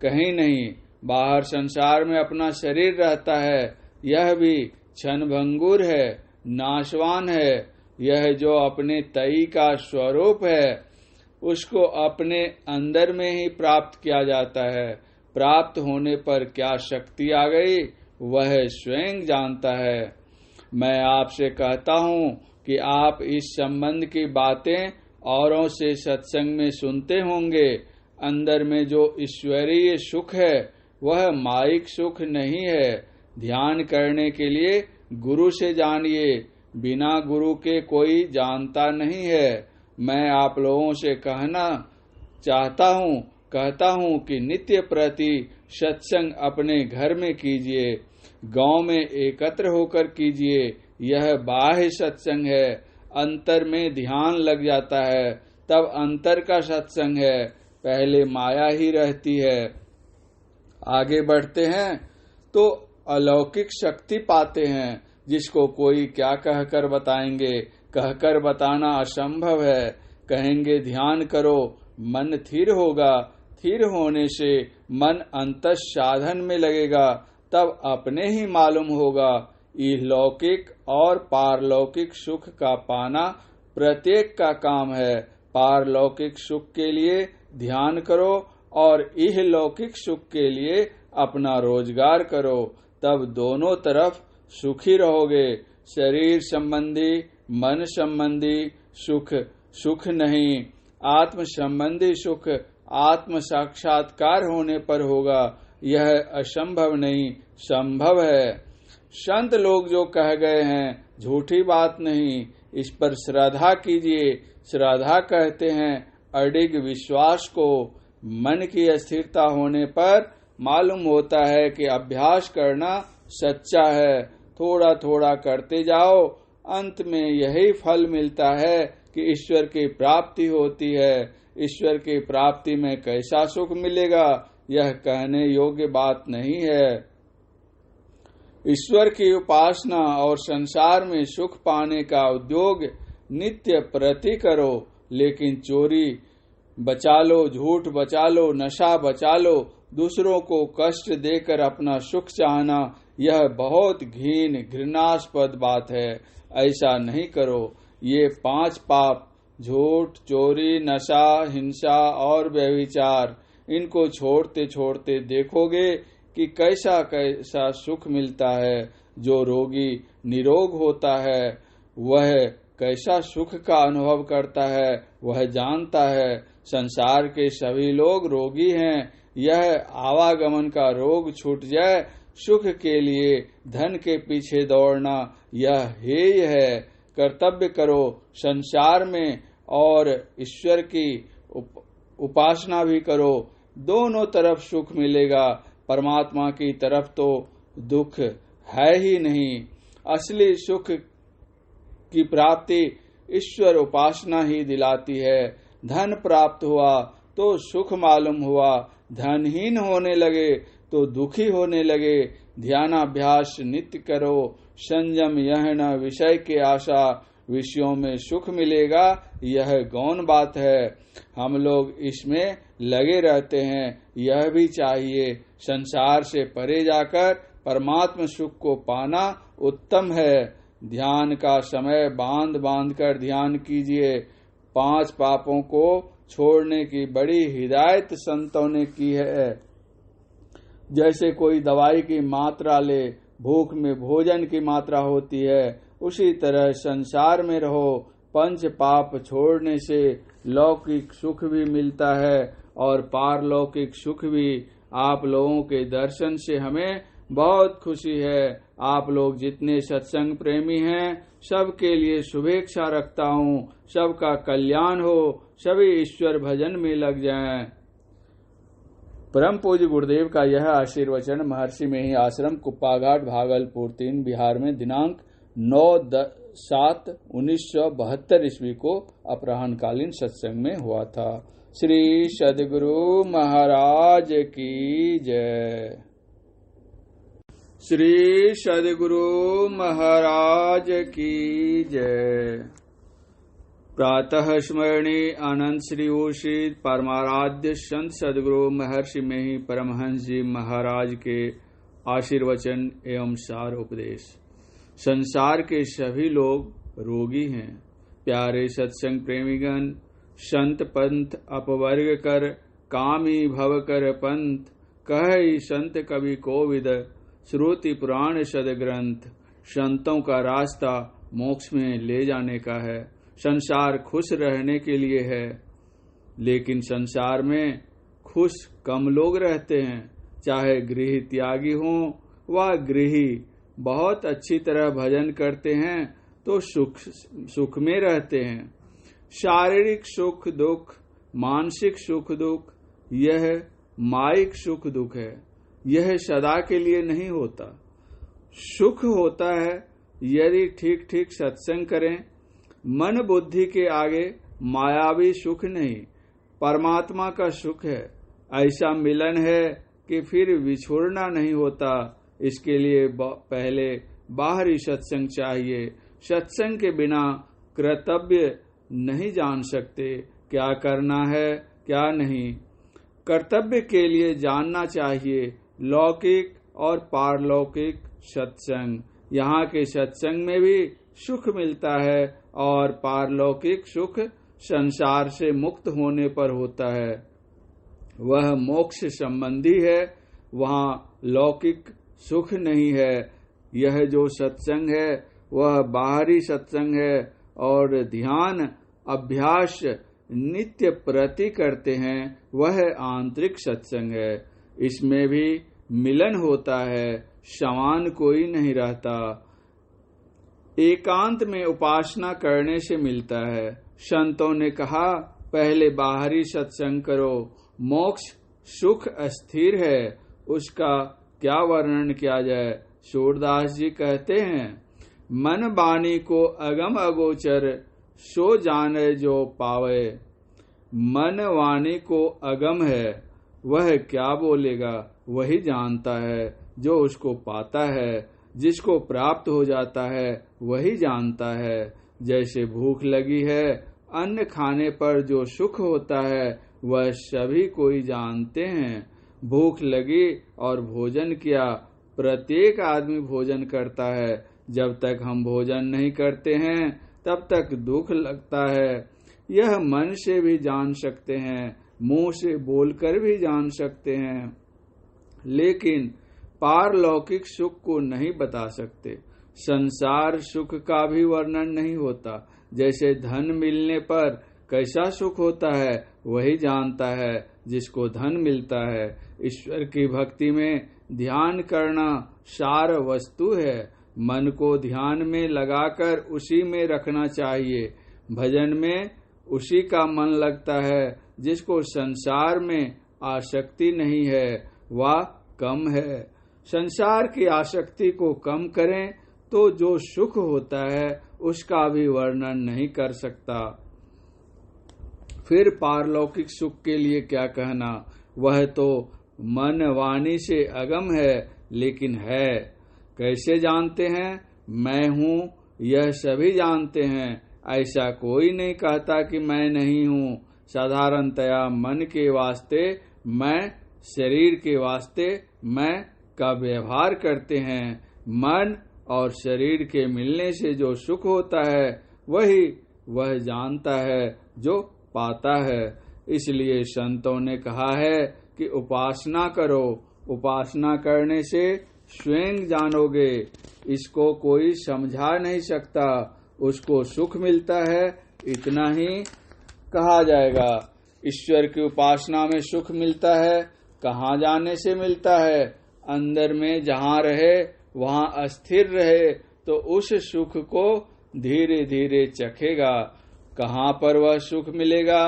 कहीं नहीं। बाहर संसार में अपना शरीर रहता है, यह भी क्षणभंगुर है, नाशवान है। यह जो अपने तई का स्वरूप है उसको अपने अंदर में ही प्राप्त किया जाता है। प्राप्त होने पर क्या शक्ति आ गई वह स्वयं जानता है। मैं आपसे कहता हूँ कि आप इस संबंध की बातें औरों से सत्संग में सुनते होंगे। अंदर में जो ईश्वरीय सुख है वह माइक सुख नहीं है। ध्यान करने के लिए गुरु से जानिए, बिना गुरु के कोई जानता नहीं है। मैं आप लोगों से कहता हूँ कि नित्य प्रति सत्संग अपने घर में कीजिए, गांव में एकत्र होकर कीजिए। यह बाह्य सत्संग है। अंतर में ध्यान लग जाता है तब अंतर का सत्संग है। पहले माया ही रहती है। आगे बढ़ते हैं तो अलौकिक शक्ति पाते हैं जिसको कोई क्या कहकर बताएंगे। कहकर बताना असंभव है। कहेंगे ध्यान करो, मन स्थिर होगा। स्थिर होने से मन अंतस साधन में लगेगा, तब अपने ही मालूम होगा। इहलौकिक और पारलौकिक सुख का पाना प्रत्येक का काम है। पारलौकिक सुख के लिए ध्यान करो और इहलौकिक सुख के लिए अपना रोजगार करो, तब दोनों तरफ सुखी रहोगे। शरीर संबंधी, मन संबंधी सुख सुख नहीं। आत्म संबंधी सुख आत्म साक्षात्कार होने पर होगा। यह असंभव नहीं, संभव है। संत लोग जो कह गए हैं झूठी बात नहीं, इस पर श्रद्धा कीजिए। श्रद्धा कहते हैं अडिग विश्वास को। मन की स्थिरता होने पर मालूम होता है कि अभ्यास करना सच्चा है। थोड़ा थोड़ा करते जाओ, अंत में यही फल मिलता है कि ईश्वर की प्राप्ति होती है। ईश्वर की प्राप्ति में कैसा सुख मिलेगा, यह कहने योग्य बात नहीं है। ईश्वर की उपासना और संसार में सुख पाने का उद्योग नित्य प्रति करो, लेकिन चोरी बचा लो, झूठ बचा लो, नशा बचा लो। दूसरों को कष्ट देकर अपना सुख चाहना यह बहुत घृणास्पद बात है। ऐसा नहीं करो। ये 5 पाप, झूठ, चोरी, नशा, हिंसा और व्यभिचार, इनको छोड़ते छोड़ते देखोगे कि कैसा कैसा सुख मिलता है। जो रोगी निरोग होता है वह कैसा सुख का अनुभव करता है वह जानता है। संसार के सभी लोग रोगी हैं। यह आवागमन का रोग छूट जाए, सुख के लिए धन के पीछे दौड़ना यह हेय है। कर्तव्य करो संसार में और ईश्वर की उपासना भी करो, दोनों तरफ सुख मिलेगा। परमात्मा की तरफ तो दुख है ही नहीं। असली सुख की प्राप्ति ईश्वर उपासना ही दिलाती है। धन प्राप्त हुआ तो सुख मालूम हुआ, धनहीन होने लगे तो दुखी होने लगे। ध्यानाभ्यास नित्य करो। संयम यह न विषय के आशा, विषयों में सुख मिलेगा यह गौण बात है। हम लोग इसमें लगे रहते हैं, यह भी चाहिए। संसार से परे जाकर परमात्म सुख को पाना उत्तम है। ध्यान का समय बांध बांध कर ध्यान कीजिए। 5 पापों को छोड़ने की बड़ी हिदायत संतों ने की है। जैसे कोई दवाई की मात्रा ले, भूख में भोजन की मात्रा होती है, उसी तरह संसार में रहो। 5 पाप छोड़ने से लौकिक सुख भी मिलता है और पारलौकिक सुख भी। आप लोगों के दर्शन से हमें बहुत खुशी है। आप लोग जितने सत्संग प्रेमी हैं सबके लिए शुभेच्छा रखता हूँ। सबका कल्याण हो, सभी ईश्वर भजन में लग जाएं। परम पूज्य गुरुदेव का यह आशीर्वचन महर्षि में ही आश्रम कुप्पाघाट भागलपुर 3 बिहार में दिनांक 9/7/1972 ईस्वी को अपराह्नकालीन सत्संग में हुआ था। श्री सद्गुरु महाराज की जय। श्री सद्गुरु महाराज की जय। प्रातः स्मरणी आनंद श्री उषित परमाराध्य संत सद्गुरु महर्षि में ही परमहंस जी महाराज के आशीर्वचन एवं सार उपदेश। संसार के सभी लोग रोगी हैं। प्यारे सत्संग प्रेमीगण, संत पंथ अपवर्ग कर कामी भव कर पंथ, कहि संत कवि कोविद श्रुति पुराण सदग्रंथ। संतों का रास्ता मोक्ष में ले जाने का है। संसार खुश रहने के लिए है, लेकिन संसार में खुश कम लोग रहते हैं। चाहे गृह त्यागी हों व गृही बहुत अच्छी तरह भजन करते हैं तो सुख में रहते हैं। शारीरिक सुख दुख, मानसिक सुख दुख, यह माइक सुख दुख है। यह सदा के लिए नहीं होता। सुख होता है यदि ठीक ठीक सत्संग करें। मन बुद्धि के आगे मायावी सुख नहीं, परमात्मा का सुख है। ऐसा मिलन है कि फिर विछोड़ना नहीं होता। इसके लिए पहले बाहरी सत्संग चाहिए। सत्संग के बिना कर्तव्य नहीं जान सकते, क्या करना है क्या नहीं। कर्तव्य के लिए जानना चाहिए लौकिक और पारलौकिक सत्संग। यहाँ के सत्संग में भी सुख मिलता है और पारलौकिक सुख संसार से मुक्त होने पर होता है। वह मोक्ष संबंधी है, वहाँ लौकिक सुख नहीं है। यह जो सत्संग है वह बाहरी सत्संग है और ध्यान अभ्यास नित्य प्रति करते हैं, वह आंतरिक सत्संग है। इसमें भी मिलन होता है, समान कोई नहीं रहता। एकांत में उपासना करने से मिलता है। संतों ने कहा, पहले बाहरी सत्संग करो। मोक्ष सुख अस्थिर है, उसका क्या वर्णन किया जाए। सूरदास जी कहते हैं, मन वाणी को अगम अगोचर, सो जाने जो पावे। मन वाणी को अगम है, वह क्या बोलेगा, वही जानता है जो उसको पाता है। जिसको प्राप्त हो जाता है वही जानता है। जैसे भूख लगी है, अन्न खाने पर जो सुख होता है वह सभी कोई जानते हैं। भूख लगी और भोजन किया, प्रत्येक आदमी भोजन करता है। जब तक हम भोजन नहीं करते हैं तब तक दुख लगता है। यह मन से भी जान सकते हैं, मुंह से बोलकर भी जान सकते हैं, लेकिन पारलौकिक सुख को नहीं बता सकते। संसार सुख का भी वर्णन नहीं होता। जैसे धन मिलने पर कैसा सुख होता है वही जानता है जिसको धन मिलता है। ईश्वर की भक्ति में ध्यान करना सार वस्तु है। मन को ध्यान में लगाकर उसी में रखना चाहिए। भजन में उसी का मन लगता है। जिसको संसार में आसक्ति नहीं है वह कम है। संसार की आसक्ति को कम करें तो जो सुख होता है उसका भी वर्णन नहीं कर सकता। फिर पारलौकिक सुख के लिए क्या कहना, वह तो मन वाणी से अगम है, लेकिन है। कैसे जानते हैं? मैं हूँ यह सभी जानते हैं, ऐसा कोई नहीं कहता कि मैं नहीं हूँ। साधारणतया मन के वास्ते मैं, शरीर के वास्ते मैं का व्यवहार करते हैं। मन और शरीर के मिलने से जो सुख होता है वही वह जानता है जो पाता है। इसलिए संतों ने कहा है कि उपासना करो। उपासना करने से स्वयं जानोगे। इसको कोई समझा नहीं सकता। उसको सुख मिलता है, इतना ही कहा जाएगा। ईश्वर की उपासना में सुख मिलता है। कहाँ जाने से मिलता है? अंदर में जहाँ रहे वहाँ अस्थिर रहे तो उस सुख को धीरे धीरे चखेगा। कहाँ पर वह सुख मिलेगा?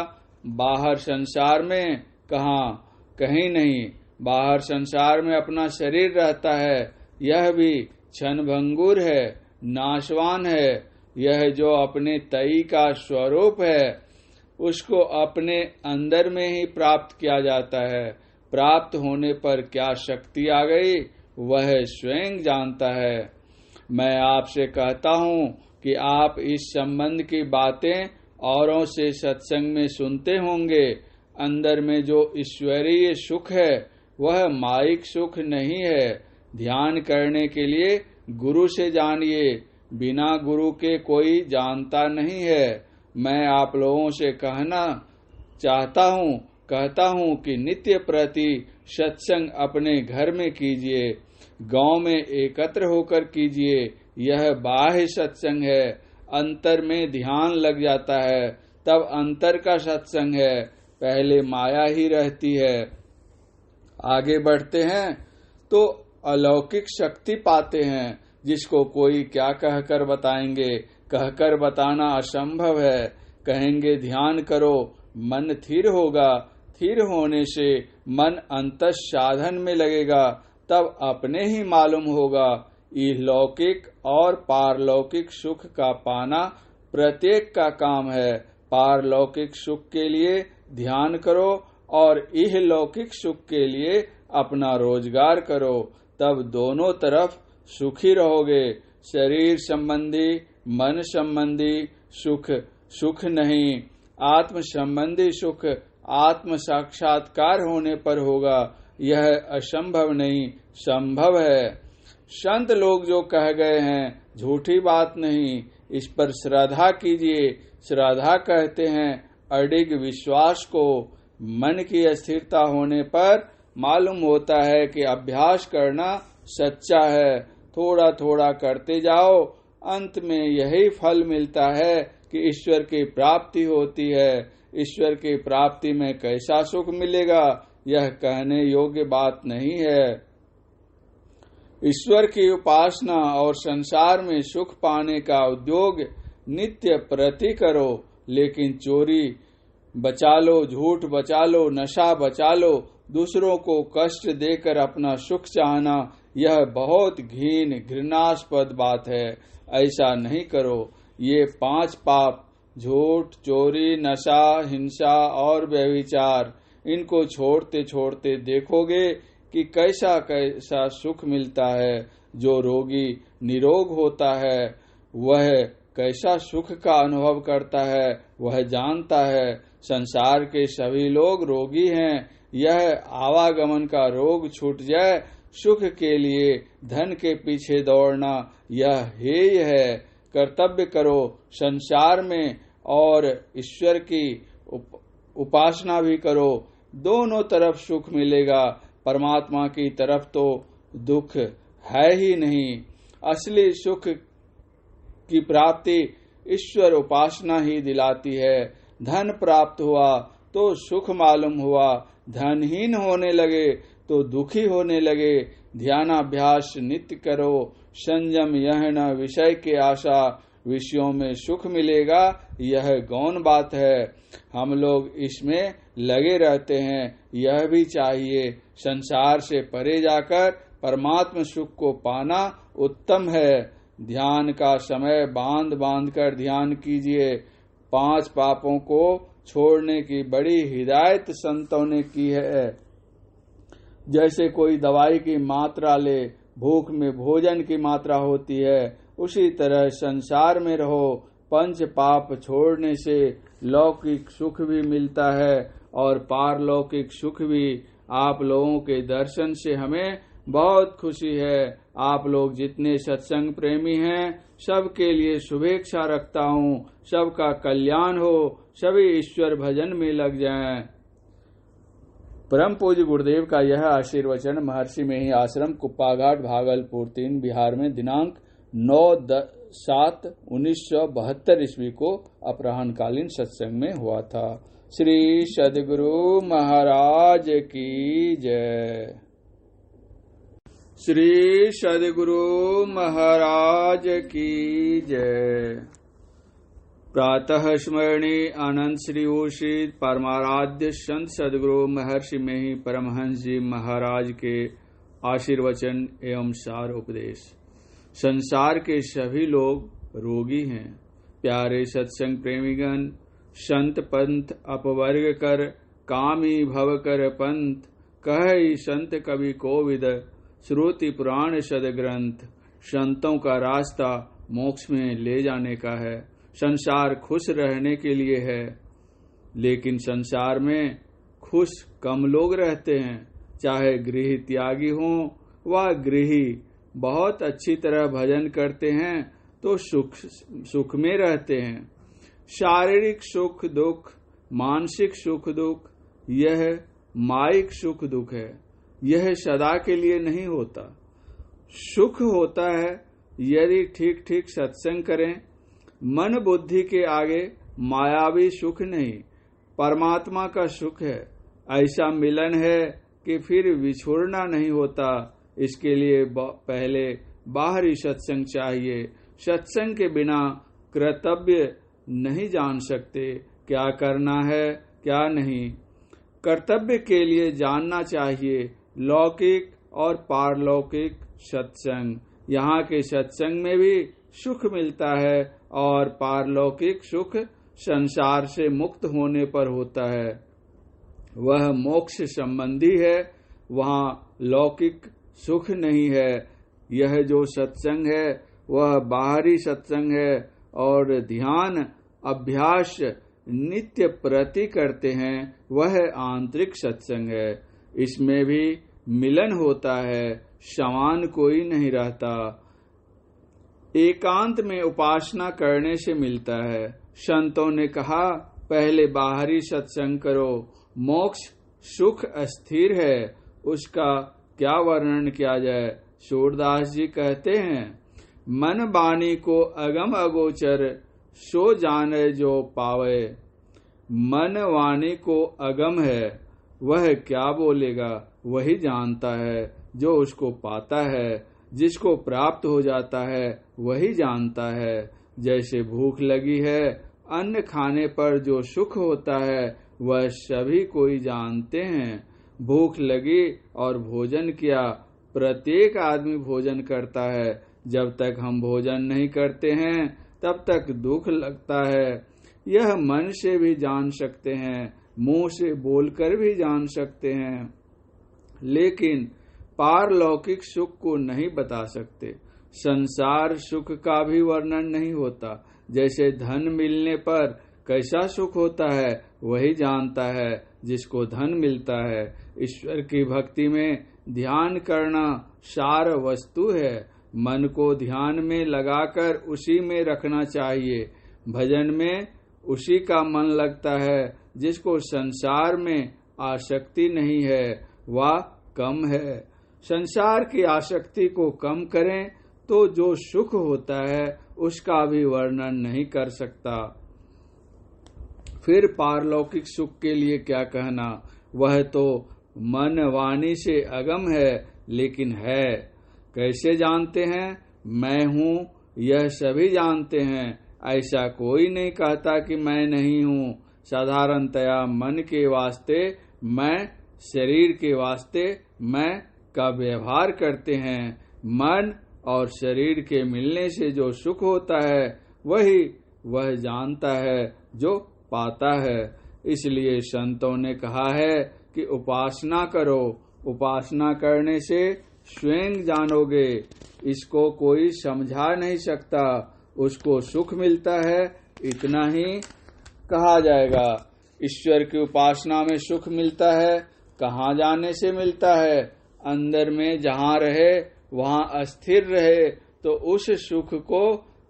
बाहर संसार में कहाँ? कहीं नहीं। बाहर संसार में अपना शरीर रहता है, यह भी क्षणभंगुर है, नाशवान है। यह जो अपने तई का स्वरूप है उसको अपने अंदर में ही प्राप्त किया जाता है। प्राप्त होने पर क्या शक्ति आ गई वह स्वयं जानता है। मैं आपसे कहता हूँ कि आप इस संबंध की बातें औरों से सत्संग में सुनते होंगे। अंदर में जो ईश्वरीय सुख है वह माइक सुख नहीं है। ध्यान करने के लिए गुरु से जानिए, बिना गुरु के कोई जानता नहीं है। मैं आप लोगों से कहता हूँ कि नित्य प्रति सत्संग अपने घर में कीजिए, गांव में एकत्र होकर कीजिए। यह बाह्य सत्संग है। अंतर में ध्यान लग जाता है, तब अंतर का सत्संग है। पहले माया ही रहती है। आगे बढ़ते हैं तो अलौकिक शक्ति पाते हैं, जिसको कोई क्या कहकर बताएंगे। कहकर बताना असंभव है। कहेंगे ध्यान करो, मन स्थिर होगा। स्थिर होने से मन अंतस साधन में लगेगा, तब अपने ही मालूम होगा। यह लौकिक और पारलौकिक सुख का पाना प्रत्येक का काम है। पारलौकिक सुख के लिए ध्यान करो और यह लौकिक सुख के लिए अपना रोजगार करो, तब दोनों तरफ सुखी रहोगे। शरीर संबंधी, मन संबंधी सुख सुख नहीं। आत्म संबंधी सुख आत्म साक्षात्कार होने पर होगा। यह असंभव नहीं, संभव है। संत लोग जो कह गए हैं झूठी बात नहीं। इस पर श्रद्धा कीजिए। श्रद्धा कहते हैं अडिग विश्वास को। मन की अस्थिरता होने पर मालूम होता है कि अभ्यास करना सच्चा है। थोड़ा थोड़ा करते जाओ, अंत में यही फल मिलता है कि ईश्वर की प्राप्ति होती है। ईश्वर की प्राप्ति में कैसा सुख मिलेगा यह कहने योग्य बात नहीं है। ईश्वर की उपासना और संसार में सुख पाने का उद्योग नित्य प्रति करो, लेकिन चोरी बचा लो, झूठ बचा लो, नशा बचा लो, दूसरों को कष्ट देकर अपना सुख चाहना यह बहुत घृणास्पद बात है। ऐसा नहीं करो। ये 5 पाप झूठ, चोरी, नशा, हिंसा और व्यभिचार, इनको छोड़ते छोड़ते देखोगे कि कैसा कैसा सुख मिलता है। जो रोगी निरोग होता है वह कैसा सुख का अनुभव करता है वह जानता है। संसार के सभी लोग रोगी हैं। यह आवागमन का रोग छूट जाए। सुख के लिए धन के पीछे दौड़ना यह हेय है। कर्तव्य करो संसार में और ईश्वर की उपासना भी करो। दोनों तरफ सुख मिलेगा। परमात्मा की तरफ तो दुख है ही नहीं। असली सुख की प्राप्ति ईश्वर उपासना ही दिलाती है। धन प्राप्त हुआ तो सुख मालूम हुआ, धनहीन होने लगे तो दुखी होने लगे। ध्यानाभ्यास नित्य करो। संयम यह न विषय के आशा, विषयों में सुख मिलेगा यह गौण बात है। हम लोग इसमें लगे रहते हैं, यह भी चाहिए। संसार से परे जाकर परमात्म सुख को पाना उत्तम है। ध्यान का समय बांध बांध कर ध्यान कीजिए। 5 पापों को छोड़ने की बड़ी हिदायत संतों ने की है। जैसे कोई दवाई की मात्रा ले, भूख में भोजन की मात्रा होती है, उसी तरह संसार में रहो। 5 पाप छोड़ने से लौकिक सुख भी मिलता है और पारलौकिक सुख भी। आप लोगों के दर्शन से हमें बहुत खुशी है। आप लोग जितने सत्संग प्रेमी हैं सबके लिए शुभेच्छा रखता हूँ। सबका कल्याण हो, सभी ईश्वर भजन में लग जाएं। परम पूज्य गुरुदेव का यह आशीर्वचन महर्षि में ही आश्रम कुप्पाघाट भागलपुर 3 बिहार में दिनांक 9/7/1972 ईस्वी को अपराह्नकालीन सत्संग में हुआ था। श्री सद्गुरु महाराज की जय। श्री सद्गुरु महाराज की जय। प्रातः स्मरणी आनंद श्री उषित परमाराध्य संत सद्गुरु महर्षि में ही परमहंस जी महाराज के आशीर्वचन एवं सार उपदेश। संसार के सभी लोग रोगी हैं। प्यारे सत्संग प्रेमीगण, संत पंथ अपवर्ग कर, कामी भव कर पंथ, कह संत कवि कोविद, श्रुति पुराण सदग्रंथ। संतों का रास्ता मोक्ष में ले जाने का है। संसार खुश रहने के लिए है, लेकिन संसार में खुश कम लोग रहते हैं। चाहे गृह त्यागी हों व गृही बहुत अच्छी तरह भजन करते हैं तो सुख में रहते हैं। शारीरिक सुख दुख, मानसिक सुख दुख, यह माइक सुख दुख है। यह सदा के लिए नहीं होता। सुख होता है यदि ठीक ठीक सत्संग करें। मन बुद्धि के आगे मायावी सुख नहीं, परमात्मा का सुख है। ऐसा मिलन है कि फिर विछोड़ना नहीं होता। इसके लिए पहले बाहरी सत्संग चाहिए। सत्संग के बिना कर्तव्य नहीं जान सकते, क्या करना है क्या नहीं। कर्तव्य के लिए जानना चाहिए लौकिक और पारलौकिक सत्संग। यहाँ के सत्संग में भी सुख मिलता है और पारलौकिक सुख संसार से मुक्त होने पर होता है। वह मोक्ष संबंधी है, वहाँ लौकिक सुख नहीं है। यह जो सत्संग है वह बाहरी सत्संग है और ध्यान अभ्यास नित्य प्रति करते हैं वह आंतरिक सत्संग है। इसमें भी मिलन होता है, समान कोई नहीं रहता। एकांत में उपासना करने से मिलता है। संतों ने कहा पहले बाहरी सत्संग करो। मोक्ष सुख अस्थिर है, उसका क्या वर्णन किया जाए। सूरदास जी कहते हैं, मन बानी को अगम अगोचर, सो जाने जो पावे। मन वाणी को अगम है, वह क्या बोलेगा वही जानता है जो उसको पाता है। जिसको प्राप्त हो जाता है वही जानता है। जैसे भूख लगी है, अन्न खाने पर जो सुख होता है वह सभी कोई जानते हैं। भूख लगी और भोजन किया, प्रत्येक आदमी भोजन करता है। जब तक हम भोजन नहीं करते हैं तब तक दुख लगता है। यह मन से भी जान सकते हैं, मुंह से बोलकर भी जान सकते हैं, लेकिन पारलौकिक सुख को नहीं बता सकते। संसार सुख का भी वर्णन नहीं होता। जैसे धन मिलने पर कैसा सुख होता है वही जानता है जिसको धन मिलता है। ईश्वर की भक्ति में ध्यान करना सार वस्तु है। मन को ध्यान में लगाकर उसी में रखना चाहिए। भजन में उसी का मन लगता है जिसको संसार में आसक्ति नहीं है, वह कम है। संसार की आसक्ति को कम करें तो जो सुख होता है उसका भी वर्णन नहीं कर सकता। फिर पारलौकिक सुख के लिए क्या कहना, वह तो मन वाणी से अगम है, लेकिन है। कैसे जानते हैं? मैं हूँ यह सभी जानते हैं। ऐसा कोई नहीं कहता कि मैं नहीं हूँ। साधारणतया मन के वास्ते मैं, शरीर के वास्ते मैं का व्यवहार करते हैं। मन और शरीर के मिलने से जो सुख होता है वही वह जानता है जो पाता है। इसलिए संतों ने कहा है कि उपासना करो। उपासना करने से स्वयं जानोगे। इसको कोई समझा नहीं सकता। उसको सुख मिलता है, इतना ही कहा जाएगा। ईश्वर की उपासना में सुख मिलता है। कहाँ जाने से मिलता है? अंदर में जहाँ रहे वहाँ अस्थिर रहे तो उस सुख को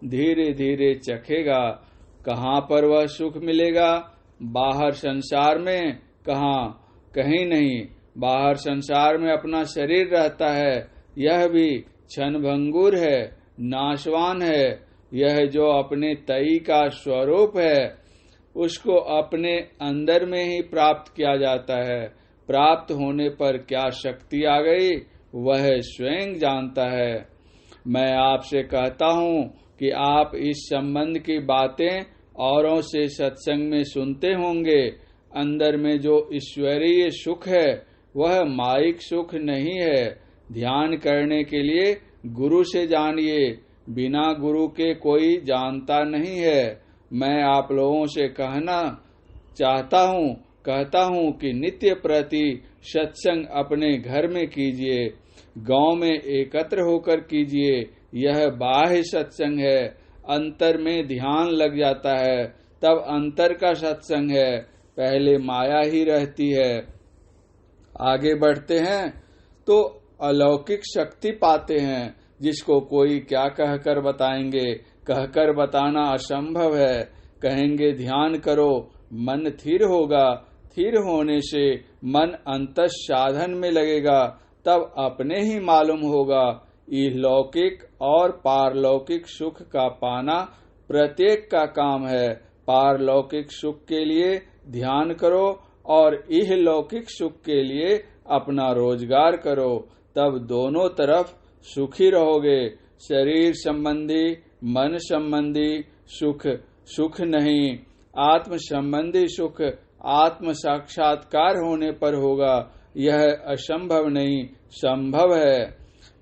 धीरे धीरे चखेगा। कहाँ पर वह सुख मिलेगा? बाहर संसार में कहाँ? कहीं नहीं। बाहर संसार में अपना शरीर रहता है, यह भी क्षणभंगुर है, नाशवान है। यह जो अपने तई का स्वरूप है उसको अपने अंदर में ही प्राप्त किया जाता है। प्राप्त होने पर क्या शक्ति आ गई वह स्वयं जानता है। मैं आपसे कहता हूँ कि आप इस संबंध की बातें औरों से सत्संग में सुनते होंगे। अंदर में जो ईश्वरीय सुख है वह माइक सुख नहीं है। ध्यान करने के लिए गुरु से जानिए, बिना गुरु के कोई जानता नहीं है। मैं आप लोगों से कहता हूँ कि नित्य प्रति सत्संग अपने घर में कीजिए, गांव में एकत्र होकर कीजिए। यह बाह्य सत्संग है। अंतर में ध्यान लग जाता है तब अंतर का सत्संग है। पहले माया ही रहती है। आगे बढ़ते हैं तो अलौकिक शक्ति पाते हैं जिसको कोई क्या कहकर बताएंगे। कहकर बताना असंभव है। कहेंगे ध्यान करो, मन स्थिर होगा। स्थिर होने से मन अंतस साधन में लगेगा, तब अपने ही मालूम होगा। इहलौकिक और पारलौकिक सुख का पाना प्रत्येक का काम है। पारलौकिक सुख के लिए ध्यान करो और इहलौकिक सुख के लिए अपना रोजगार करो, तब दोनों तरफ सुखी रहोगे। शरीर संबंधी, मन संबंधी सुख सुख नहीं। आत्म संबंधी सुख आत्म साक्षात्कार होने पर होगा। यह असंभव नहीं, संभव है।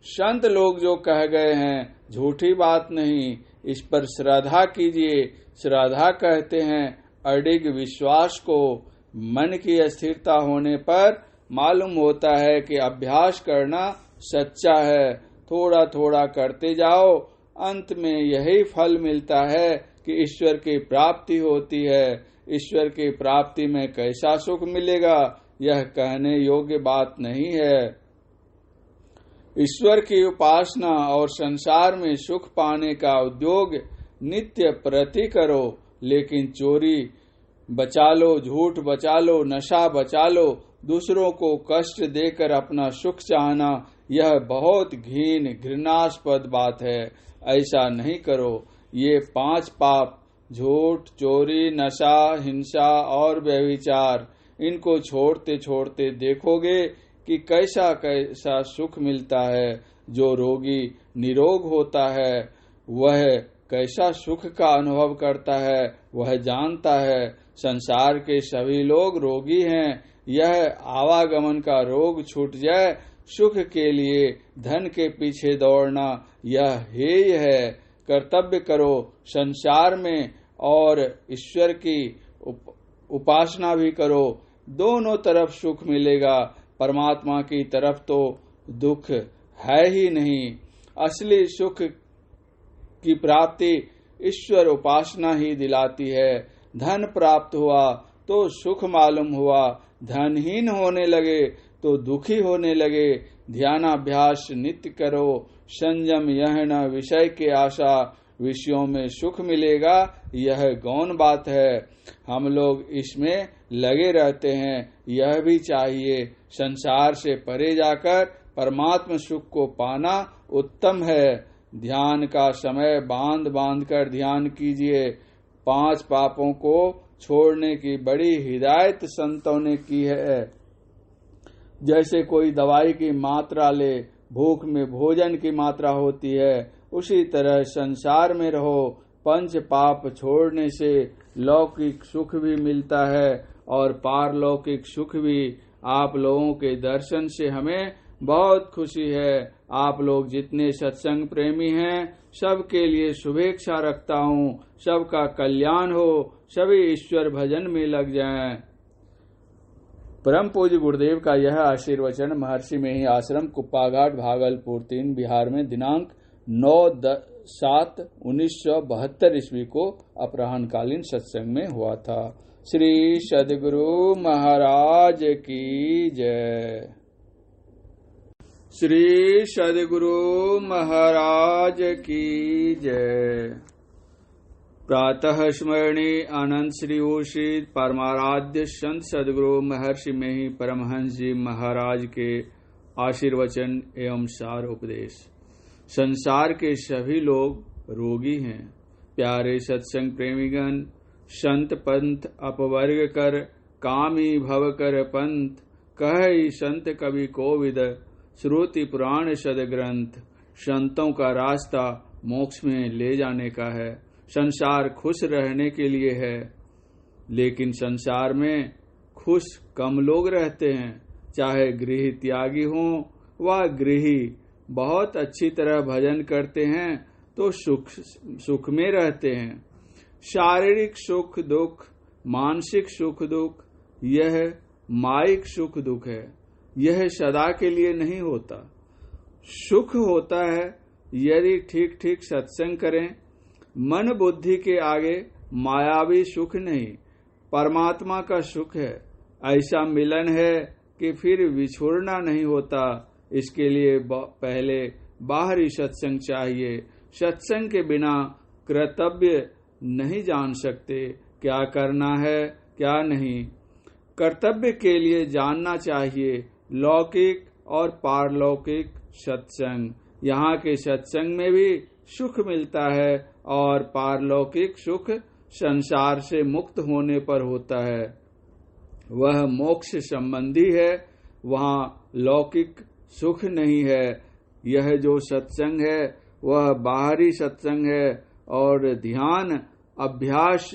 संत लोग जो कह गए हैं झूठी बात नहीं। इस पर श्रद्धा कीजिए। श्रद्धा कहते हैं अडिग विश्वास को। मन की स्थिरता होने पर मालूम होता है कि अभ्यास करना सच्चा है। थोड़ा थोड़ा करते जाओ, अंत में यही फल मिलता है कि ईश्वर की प्राप्ति होती है। ईश्वर की प्राप्ति में कैसा सुख मिलेगा यह कहने योग्य बात नहीं है। ईश्वर की उपासना और संसार में सुख पाने का उद्योग नित्य प्रति करो, लेकिन चोरी बचा लो, झूठ बचा लो, नशा बचा लो। दूसरों को कष्ट देकर अपना सुख चाहना यह बहुत घृणास्पद बात है। ऐसा नहीं करो। ये 5 पाप, झूठ, चोरी, नशा, हिंसा और व्यभिचार, इनको छोड़ते छोड़ते देखोगे कि कैसा कैसा सुख मिलता है। जो रोगी निरोग होता है वह कैसा सुख का अनुभव करता है वह जानता है। संसार के सभी लोग रोगी हैं। यह आवागमन का रोग छूट जाए। सुख के लिए धन के पीछे दौड़ना यह हेय है। कर्तव्य करो संसार में और ईश्वर की उपासना भी करो। दोनों तरफ सुख मिलेगा। परमात्मा की तरफ तो दुख है ही नहीं। असली सुख की प्राप्ति ईश्वर उपासना ही दिलाती है। धन प्राप्त हुआ तो सुख मालूम हुआ, धनहीन होने लगे तो दुखी होने लगे। ध्यानाभ्यास नित्य करो। संयम यह न विषय के आशा, विषयों में सुख मिलेगा यह गौण बात है। हम लोग इसमें लगे रहते हैं, यह भी चाहिए। संसार से परे जाकर परमात्म सुख को पाना उत्तम है। ध्यान का समय बांध बांध कर ध्यान कीजिए। 5 पापों को छोड़ने की बड़ी हिदायत संतों ने की है। जैसे कोई दवाई की मात्रा ले, भूख में भोजन की मात्रा होती है, उसी तरह संसार में रहो। 5 पाप छोड़ने से लौकिक सुख भी मिलता है और पारलौकिक सुख भी। आप लोगों के दर्शन से हमें बहुत खुशी है। आप लोग जितने सत्संग प्रेमी हैं सबके लिए शुभेच्छा रखता हूँ। सबका कल्याण हो, सभी ईश्वर भजन में लग जाएं। परम पूज्य गुरुदेव का यह आशीर्वचन महर्षि में ही आश्रम कुप्पाघाट भागलपुर 3 बिहार में दिनांक 9/7/1972 ईस्वी को अपराह्नकालीन सत्संग में हुआ था। श्री सद्गुरु महाराज की जय। श्री सद्गुरु महाराज की जय। प्रातः स्मरणी आनंद श्री उषित परमाराध्य संत सद्गुरु महर्षि में ही परमहंस जी महाराज के आशीर्वचन एवं सार उपदेश। संसार के सभी लोग रोगी हैं। प्यारे सत्संग प्रेमीगण, संत पंथ अपवर्ग कर कामी भव कर पंथ, कहि संत कवि कोविद श्रुति पुराण सदग्रंथ। संतों का रास्ता मोक्ष में ले जाने का है। संसार खुश रहने के लिए है, लेकिन संसार में खुश कम लोग रहते हैं। चाहे गृह त्यागी हों व गृही बहुत अच्छी तरह भजन करते हैं तो सुख में रहते हैं। शारीरिक सुख दुख, मानसिक सुख दुख, यह माइक सुख दुख है। यह सदा के लिए नहीं होता। सुख होता है यदि ठीक ठीक सत्संग करें। मन बुद्धि के आगे मायावी सुख नहीं, परमात्मा का सुख है। ऐसा मिलन है कि फिर विछोड़ना नहीं होता। इसके लिए पहले बाहरी सत्संग चाहिए। सत्संग के बिना कर्तव्य नहीं जान सकते, क्या करना है क्या नहीं। कर्तव्य के लिए जानना चाहिए लौकिक और पारलौकिक सत्संग। यहाँ के सत्संग में भी सुख मिलता है और पारलौकिक सुख संसार से मुक्त होने पर होता है। वह मोक्ष संबंधी है, वहाँ लौकिक सुख नहीं है। यह जो सत्संग है वह बाहरी सत्संग है और ध्यान अभ्यास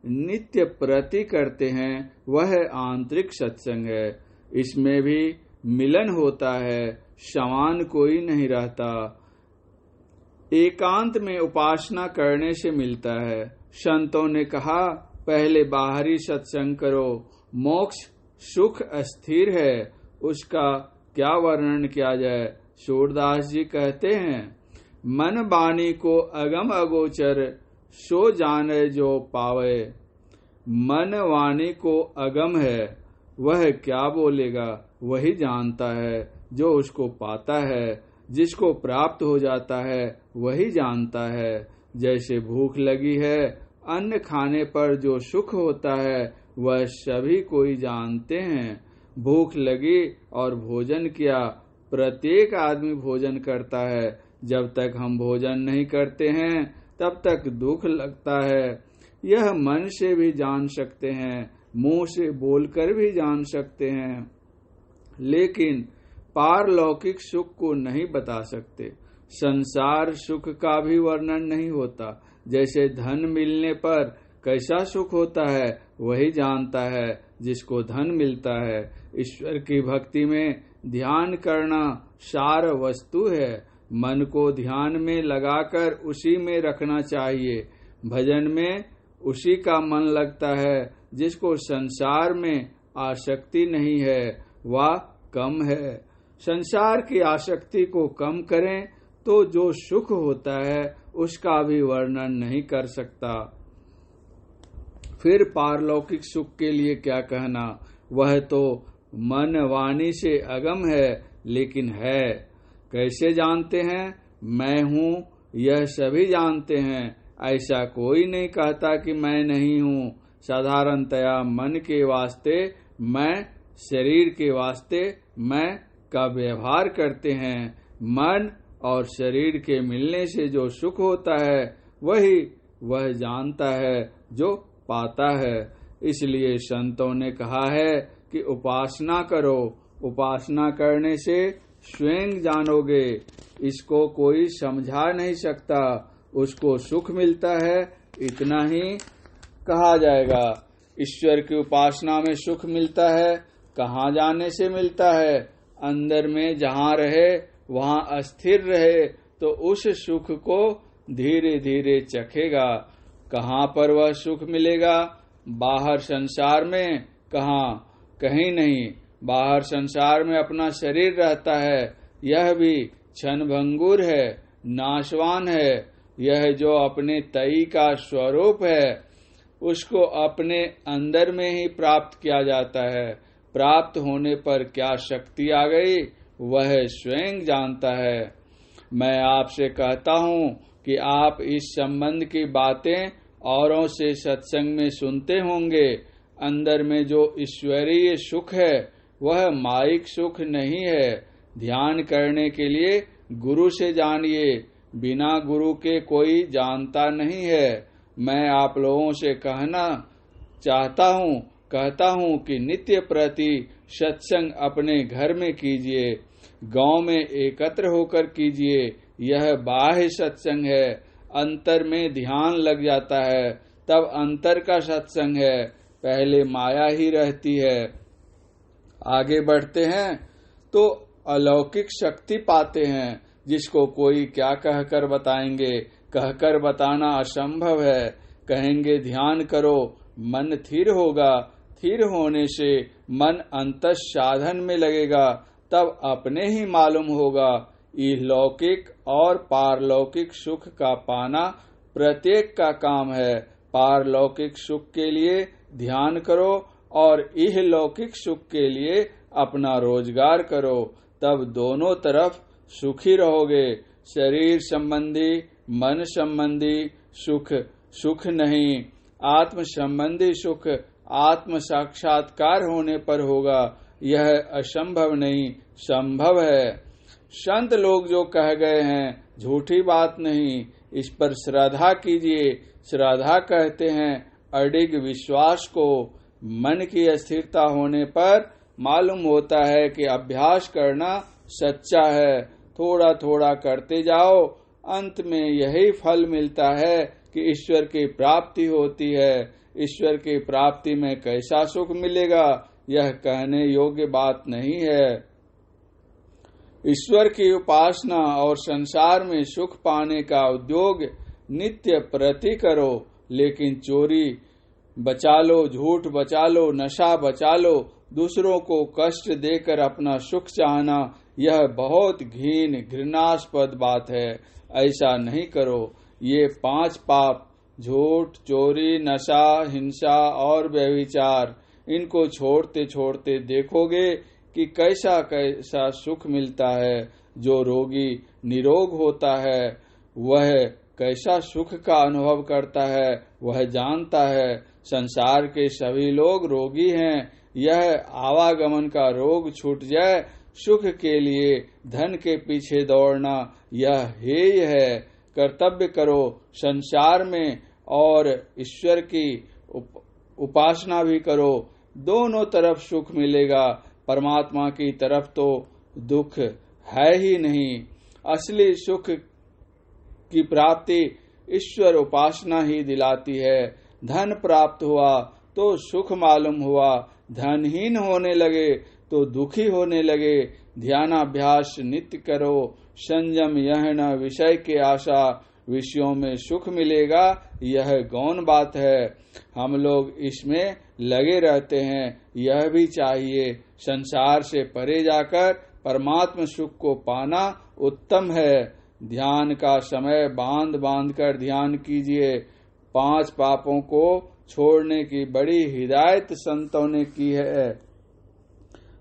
नित्य प्रति करते हैं वह आंतरिक सत्संग है। इसमें भी मिलन होता है, समान कोई नहीं रहता। एकांत में उपासना करने से मिलता है। संतों ने कहा पहले बाहरी सत्संग करो। मोक्ष सुख अस्थिर है, उसका क्या वर्णन किया जाए। सूरदास जी कहते हैं, मन बानी को अगम अगोचर, सो जाने जो पावे। मन वाणी को अगम है, वह क्या बोलेगा वही जानता है जो उसको पाता है। जिसको प्राप्त हो जाता है वही जानता है। जैसे भूख लगी है, अन्न खाने पर जो सुख होता है वह सभी कोई जानते हैं। भूख लगी और भोजन किया, प्रत्येक आदमी भोजन करता है। जब तक हम भोजन नहीं करते हैं तब तक दुख लगता है। यह मन से भी जान सकते हैं, मुंह से बोलकर भी जान सकते हैं, लेकिन पारलौकिक सुख को नहीं बता सकते। संसार सुख का भी वर्णन नहीं होता। जैसे धन मिलने पर कैसा सुख होता है वही जानता है जिसको धन मिलता है। ईश्वर की भक्ति में ध्यान करना सार वस्तु है। मन को ध्यान में लगाकर उसी में रखना चाहिए। भजन में उसी का मन लगता है। जिसको संसार में आसक्ति नहीं है वह कम है। संसार की आसक्ति को कम करें तो जो सुख होता है उसका भी वर्णन नहीं कर सकता। फिर पारलौकिक सुख के लिए क्या कहना, वह तो मन वाणी से अगम है, लेकिन है। कैसे जानते हैं? मैं हूँ यह सभी जानते हैं, ऐसा कोई नहीं कहता कि मैं नहीं हूँ। साधारणतया मन के वास्ते मैं, शरीर के वास्ते मैं का व्यवहार करते हैं। मन और शरीर के मिलने से जो सुख होता है वही वह जानता है जो पाता है। इसलिए संतों ने कहा है कि उपासना करो। उपासना करने से स्वयं जानोगे। इसको कोई समझा नहीं सकता। उसको सुख मिलता है, इतना ही कहा जाएगा। ईश्वर की उपासना में सुख मिलता है। कहाँ जाने से मिलता है? अंदर में जहाँ रहे वहाँ अस्थिर रहे तो उस सुख को धीरे धीरे चखेगा। कहाँ पर वह सुख मिलेगा? बाहर संसार में? कहाँ? कहीं नहीं। बाहर संसार में अपना शरीर रहता है, यह भी क्षणभंगुर है, नाशवान है। यह जो अपने तई का स्वरूप है उसको अपने अंदर में ही प्राप्त किया जाता है। प्राप्त होने पर क्या शक्ति आ गई वह स्वयं जानता है। मैं आपसे कहता हूँ कि आप इस संबंध की बातें औरों से सत्संग में सुनते होंगे। अंदर में जो ईश्वरीय सुख है वह माइक सुख नहीं है। ध्यान करने के लिए गुरु से जानिए, बिना गुरु के कोई जानता नहीं है। मैं आप लोगों से कहता हूँ कि नित्य प्रति सत्संग अपने घर में कीजिए, गांव में एकत्र होकर कीजिए। यह बाह्य सत्संग है। अंतर में ध्यान लग जाता है तब अंतर का सत्संग है। पहले माया ही रहती है। आगे बढ़ते हैं तो अलौकिक शक्ति पाते हैं जिसको कोई क्या कहकर बताएंगे। कहकर बताना असंभव है। कहेंगे ध्यान करो, मन स्थिर होगा। स्थिर होने से मन अंतः साधन में लगेगा, तब अपने ही मालूम होगा। इहलौकिक और पारलौकिक सुख का पाना प्रत्येक का काम है। पारलौकिक सुख के लिए ध्यान करो और इहलौकिक सुख के लिए अपना रोजगार करो, तब दोनों तरफ सुखी रहोगे। शरीर संबंधी, मन संबंधी सुख सुख नहीं। आत्म संबंधी सुख आत्म साक्षात्कार होने पर होगा। यह असंभव नहीं, संभव है। संत लोग जो कह गए हैं झूठी बात नहीं। इस पर श्रद्धा कीजिए। श्रद्धा कहते हैं अडिग विश्वास को। मन की अस्थिरता होने पर मालूम होता है कि अभ्यास करना सच्चा है। थोड़ा थोड़ा करते जाओ, अंत में यही फल मिलता है कि ईश्वर की प्राप्ति होती है। ईश्वर की प्राप्ति में कैसा सुख मिलेगा यह कहने योग्य बात नहीं है। ईश्वर की उपासना और संसार में सुख पाने का उद्योग नित्य प्रति करो, लेकिन चोरी बचा लो, झूठ बचा लो, नशा बचा लो। दूसरों को कष्ट देकर अपना सुख चाहना यह बहुत घृणास्पद बात है। ऐसा नहीं करो। ये 5 पाप, झूठ, चोरी, नशा, हिंसा और व्यभिचार, इनको छोड़ते छोड़ते देखोगे कि कैसा कैसा सुख मिलता है। जो रोगी निरोग होता है वह कैसा सुख का अनुभव करता है वह जानता है। संसार के सभी लोग रोगी हैं। यह आवागमन का रोग छूट जाए। सुख के लिए धन के पीछे दौड़ना यह हेय है। कर्तव्य करो संसार में और ईश्वर की उपासना भी करो। दोनों तरफ सुख मिलेगा। परमात्मा की तरफ तो दुख है ही नहीं। असली सुख की प्राप्ति ईश्वर उपासना ही दिलाती है। धन प्राप्त हुआ तो सुख मालूम हुआ, धनहीन होने लगे तो दुखी होने लगे। ध्यानाभ्यास नित्य करो, संयम यह न विषय के आशा, विषयों में सुख मिलेगा यह गौण बात है। हम लोग इसमें लगे रहते हैं, यह भी चाहिए। संसार से परे जाकर परमात्म सुख को पाना उत्तम है। ध्यान का समय बांध बांध कर ध्यान कीजिए। 5 पापों को छोड़ने की बड़ी हिदायत संतों ने की है।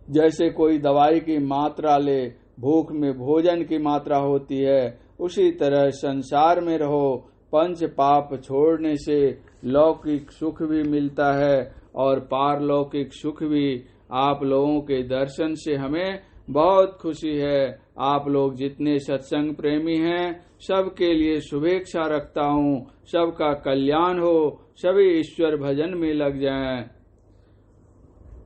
जैसे कोई दवाई की मात्रा ले, भूख में भोजन की मात्रा होती है, उसी तरह संसार में रहो। 5 पाप छोड़ने से लौकिक सुख भी मिलता है और पारलौकिक सुख भी। आप लोगों के दर्शन से हमें बहुत खुशी है। आप लोग जितने सत्संग प्रेमी हैं, सबके लिए शुभेच्छा रखता हूँ। सबका कल्याण हो, सभी ईश्वर भजन में लग जाएं।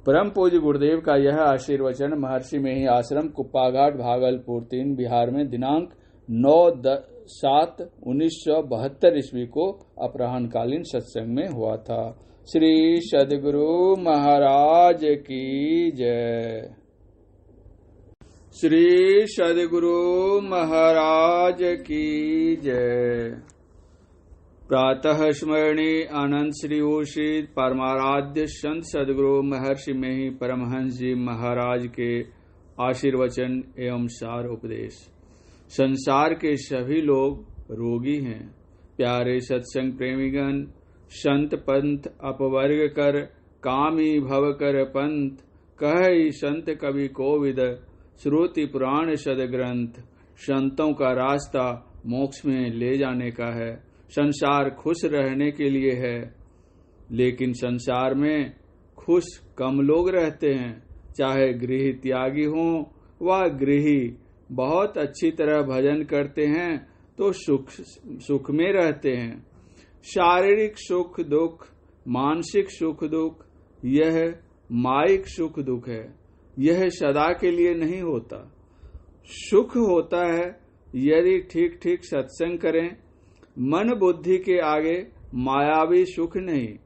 परम पूज्य गुरुदेव का यह आशीर्वचन महर्षि में ही आश्रम कुप्पाघाट भागलपुर 3 बिहार में दिनांक 9/7/1972 ईस्वी को अपराह्नकालीन सत्संग में हुआ था। श्री सद्गुरु महाराज की जय। श्री सद्गुरु महाराज की जय। प्रातः स्मरणी आनंद श्री उषित परमाराध्य संत सद्गुरु महर्षि में ही परमहंस जी महाराज के आशीर्वचन एवं सार उपदेश। संसार के सभी लोग रोगी हैं। प्यारे सत्संग प्रेमीगण, संत पंथ अपवर्ग कर, कामी भव कर पंथ, कह संत कवि कोविद, श्रुति पुराण सदग्रंथ। संतों का रास्ता मोक्ष में ले जाने का है। संसार खुश रहने के लिए है, लेकिन संसार में खुश कम लोग रहते हैं। चाहे गृह त्यागी हों व गृही, बहुत अच्छी तरह भजन करते हैं तो सुख में रहते हैं। शारीरिक सुख दुख, मानसिक सुख दुख, यह माइक सुख दुख है। यह सदा के लिए नहीं होता। सुख होता है यदि ठीक ठीक सत्संग करें। मन बुद्धि के आगे मायावी सुख नहीं,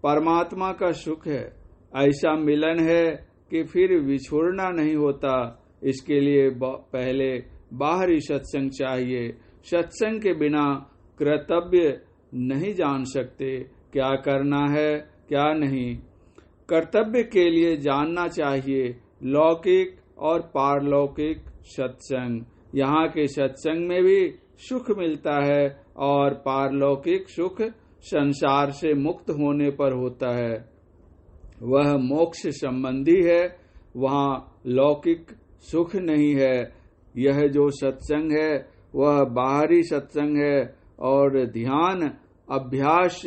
परमात्मा का सुख है। ऐसा मिलन है कि फिर विछोड़ना नहीं होता। इसके लिए पहले बाहरी सत्संग चाहिए। सत्संग के बिना कर्तव्य नहीं जान सकते, क्या करना है क्या नहीं। कर्तव्य के लिए जानना चाहिए लौकिक और पारलौकिक सत्संग। यहाँ के सत्संग में भी सुख मिलता है और पारलौकिक सुख संसार से मुक्त होने पर होता है। वह मोक्ष संबंधी है, वहाँ लौकिक सुख नहीं है। यह जो सत्संग है वह बाहरी सत्संग है और ध्यान अभ्यास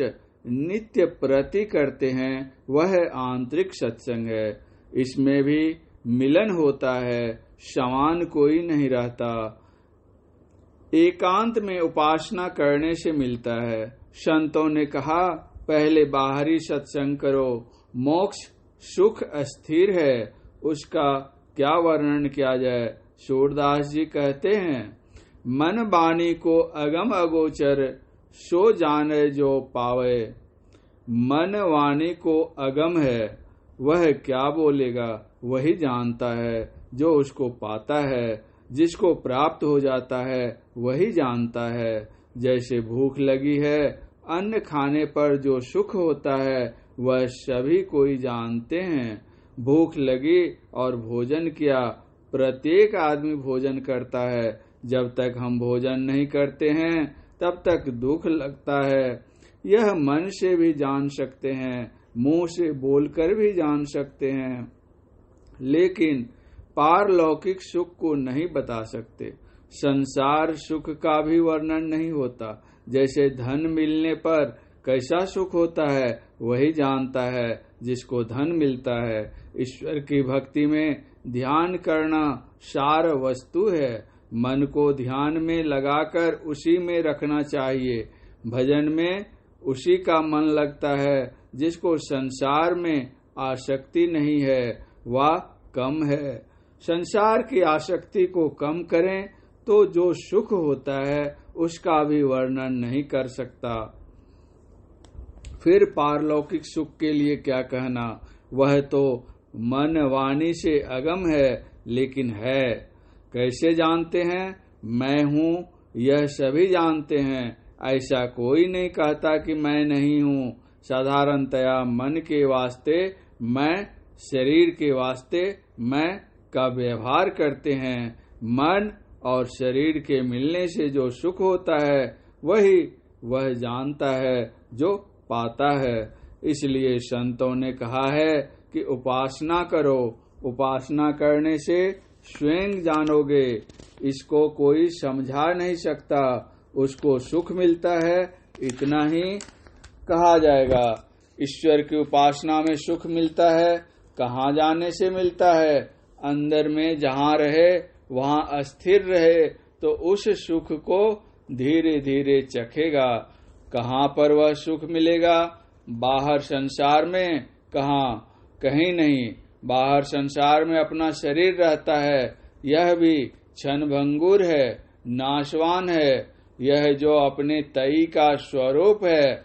नित्य प्रति करते हैं, वह आंतरिक सत्संग है। इसमें भी मिलन होता है, समान कोई नहीं रहता। एकांत में उपासना करने से मिलता है। संतों ने कहा पहले बाहरी सत्संग करो। मोक्ष सुख अस्थिर है, उसका क्या वर्णन किया जाए। सूरदास जी कहते हैं, मन बानी को अगम अगोचर, सो जाने जो पावे। मन वाणी को अगम है, वह क्या बोलेगा वही जानता है जो उसको पाता है। जिसको प्राप्त हो जाता है वही जानता है। जैसे भूख लगी है, अन्न खाने पर जो सुख होता है वह सभी कोई जानते हैं। भूख लगी और भोजन किया, प्रत्येक आदमी भोजन करता है। जब तक हम भोजन नहीं करते हैं तब तक दुख लगता है। यह मन से भी जान सकते हैं, मुंह से बोलकर भी जान सकते हैं, लेकिन पारलौकिक सुख को नहीं बता सकते। संसार सुख का भी वर्णन नहीं होता। जैसे धन मिलने पर कैसा सुख होता है वही जानता है जिसको धन मिलता है। ईश्वर की भक्ति में ध्यान करना सार वस्तु है। मन को ध्यान में लगाकर उसी में रखना चाहिए। भजन में उसी का मन लगता है जिसको संसार में आसक्ति नहीं है, वह कम है। संसार की आसक्ति को कम करें तो जो सुख होता है उसका भी वर्णन नहीं कर सकता। फिर पारलौकिक सुख के लिए क्या कहना, वह तो मन वाणी से अगम है, लेकिन है। कैसे जानते हैं? मैं हूँ यह सभी जानते हैं, ऐसा कोई नहीं कहता कि मैं नहीं हूँ। साधारणतया मन के वास्ते मैं, शरीर के वास्ते मैं का व्यवहार करते हैं। मन और शरीर के मिलने से जो सुख होता है वही वह जानता है जो पाता है। इसलिए संतों ने कहा है कि उपासना करो, उपासना करने से स्वयं जानोगे। इसको कोई समझा नहीं सकता, उसको सुख मिलता है, इतना ही कहा जाएगा। ईश्वर की उपासना में सुख मिलता है, कहाँ जाने से मिलता है? अंदर में जहाँ रहे वहाँ अस्थिर रहे तो उस सुख को धीरे धीरे चखेगा। कहाँ पर वह सुख मिलेगा? बाहर संसार में कहाँ? कहीं नहीं। बाहर संसार में अपना शरीर रहता है, यह भी क्षणभंगुर है, नाशवान है। यह जो अपने तई का स्वरूप है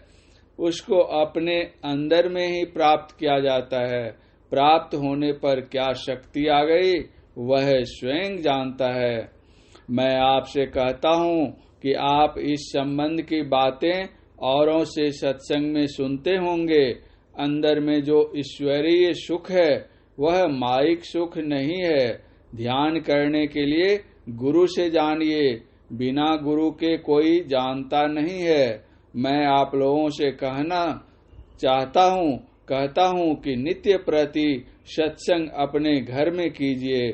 उसको अपने अंदर में ही प्राप्त किया जाता है। प्राप्त होने पर क्या शक्ति आ गई वह स्वयं जानता है। मैं आपसे कहता हूँ कि आप इस संबंध की बातें औरों से सत्संग में सुनते होंगे। अंदर में जो ईश्वरीय सुख है वह माइक सुख नहीं है। ध्यान करने के लिए गुरु से जानिए, बिना गुरु के कोई जानता नहीं है। मैं आप लोगों से कहता हूँ कि नित्य प्रति सत्संग अपने घर में कीजिए,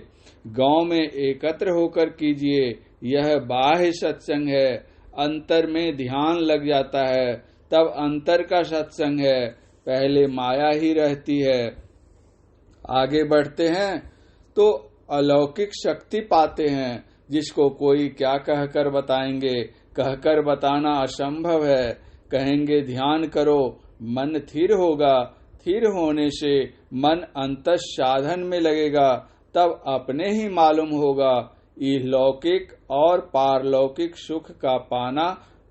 गांव में एकत्र होकर कीजिए। यह बाह्य सत्संग है, अंतर में ध्यान लग जाता है, तब अंतर का सत्संग है। पहले माया ही रहती है। आगे बढ़ते हैं तो अलौकिक शक्ति पाते हैं, जिसको कोई क्या कहकर बताएंगे। कहकर बताना असंभव है। कहेंगे ध्यान करो, मन स्थिर होगा। स्थिर होने से मन अंतस साधन में लगेगा, तब अपने ही मालूम होगा। इहलौकिक और पारलौकिक सुख का पाना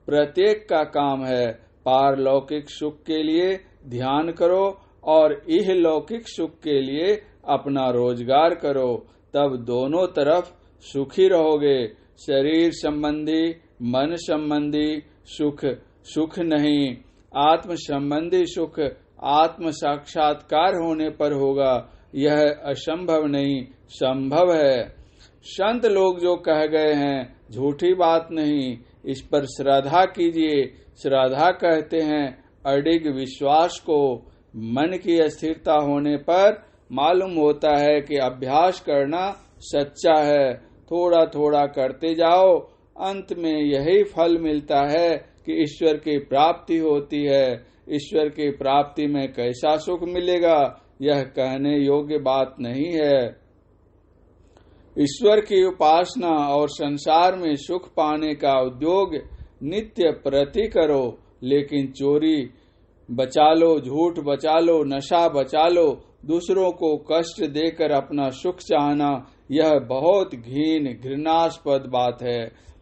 प्रत्येक का काम है। पारलौकिक सुख के लिए ध्यान करो और इहलौकिक सुख के लिए अपना रोजगार करो, तब दोनों तरफ सुखी रहोगे। शरीर संबंधी, मन संबंधी सुख सुख नहीं, आत्म संबंधी सुख आत्म साक्षात्कार होने पर होगा। यह असंभव नहीं, संभव है। संत लोग जो कह गए हैं झूठी बात नहीं, इस पर श्रद्धा कीजिए। श्रद्धा कहते हैं अडिग विश्वास को। मन की अस्थिरता होने पर मालूम होता है कि अभ्यास करना सच्चा है। थोड़ा थोड़ा करते जाओ, अंत में यही फल मिलता है कि ईश्वर की प्राप्ति होती है। ईश्वर की प्राप्ति में कैसा सुख मिलेगा यह कहने योग्य बात नहीं है। ईश्वर की उपासना और संसार में सुख पाने का उद्योग नित्य प्रति करो, लेकिन चोरी बचा लो, झूठ बचा लो, नशा बचा लो। दूसरों को कष्ट देकर अपना सुख चाहना यह बहुत घृणास्पद बात है।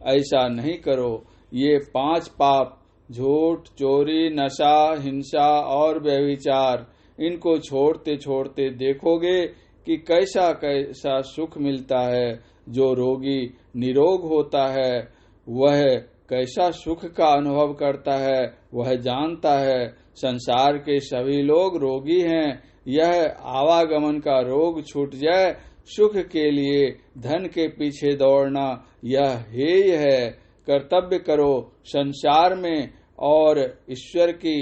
ऐसा नहीं करो। ये 5 पाप, झूठ, चोरी, नशा, हिंसा और व्यभिचार, इनको छोड़ते छोड़ते देखोगे कि कैसा कैसा सुख मिलता है। जो रोगी निरोग होता है वह कैसा सुख का अनुभव करता है वह जानता है। संसार के सभी लोग रोगी हैं। यह आवागमन का रोग छूट जाए, सुख के लिए धन के पीछे दौड़ना यह हेय है। कर्तव्य करो संसार में और ईश्वर की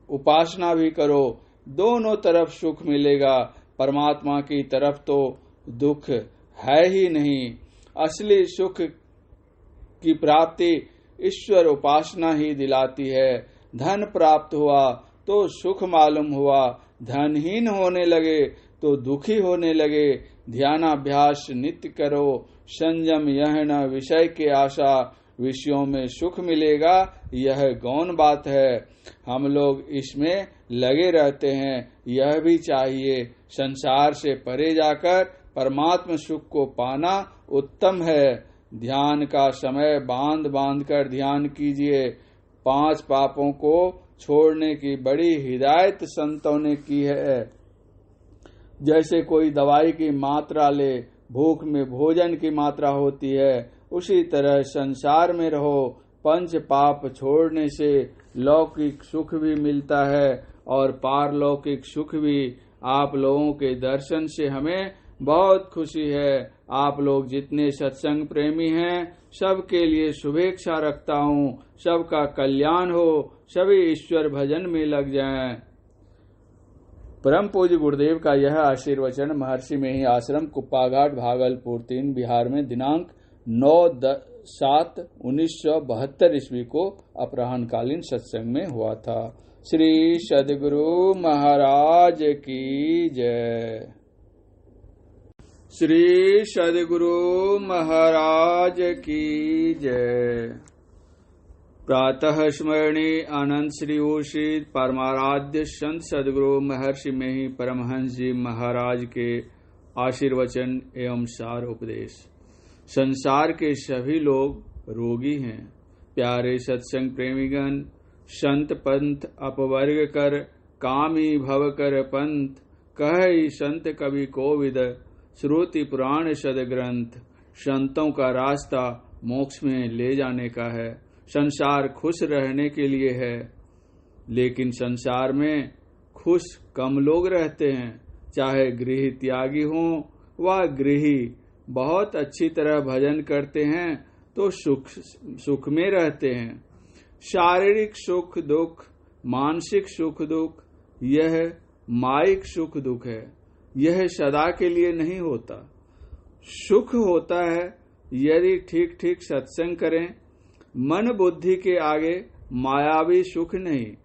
उपासना भी करो, दोनों तरफ सुख मिलेगा। परमात्मा की तरफ तो दुख है ही नहीं। असली सुख की प्राप्ति ईश्वर उपासना ही दिलाती है। धन प्राप्त हुआ तो सुख मालूम हुआ, धनहीन होने लगे तो दुखी होने लगे। ध्यानाभ्यास नित्य करो। संयम यह न विषय के आशा, विषयों में सुख मिलेगा यह गौण बात है। हम लोग इसमें लगे रहते हैं, यह भी चाहिए। संसार से परे जाकर परमात्म सुख को पाना उत्तम है। ध्यान का समय बांध बांध कर ध्यान कीजिए। 5 पापों को छोड़ने की बड़ी हिदायत संतों ने की है। जैसे कोई दवाई की मात्रा ले, भूख में भोजन की मात्रा होती है, उसी तरह संसार में रहो। 5 पाप छोड़ने से लौकिक सुख भी मिलता है और पारलौकिक सुख भी। आप लोगों के दर्शन से हमें बहुत खुशी है। आप लोग जितने सत्संग प्रेमी हैं, सबके लिए शुभेच्छा रखता हूँ। सबका कल्याण हो, सभी ईश्वर भजन में लग जाएं। परम पूज्य गुरुदेव का यह आशीर्वचन महर्षि में ही आश्रम कुप्पाघाट भागलपुर 3 बिहार में दिनांक 9/7/1972 ईस्वी को अपराह्नकालीन सत्संग में हुआ था। श्री सद्गुरु महाराज की जय। श्री सद्गुरु महाराज की जय। प्रातः स्मरणीय आनंद श्री उषित परमाराध्य संत सद्गुरु महर्षि में ही परमहंस जी महाराज के आशीर्वचन एवं सार उपदेश। संसार के सभी लोग रोगी हैं। प्यारे सत्संग प्रेमीगण, संत पंथ अपवर्ग कर कामी भव कर पंथ, कहि संत कवि कोविद श्रुति पुराण सदग्रंथ। संतों का रास्ता मोक्ष में ले जाने का है। संसार खुश रहने के लिए है, लेकिन संसार में खुश कम लोग रहते हैं। चाहे गृह त्यागी हों व गृही, बहुत अच्छी तरह भजन करते हैं तो सुख में रहते हैं। शारीरिक सुख दुख, मानसिक सुख दुख, यह माइक सुख दुख है। यह सदा के लिए नहीं होता। सुख होता है यदि ठीक ठीक सत्संग करें। मन बुद्धि के आगे मायावी सुख नहीं,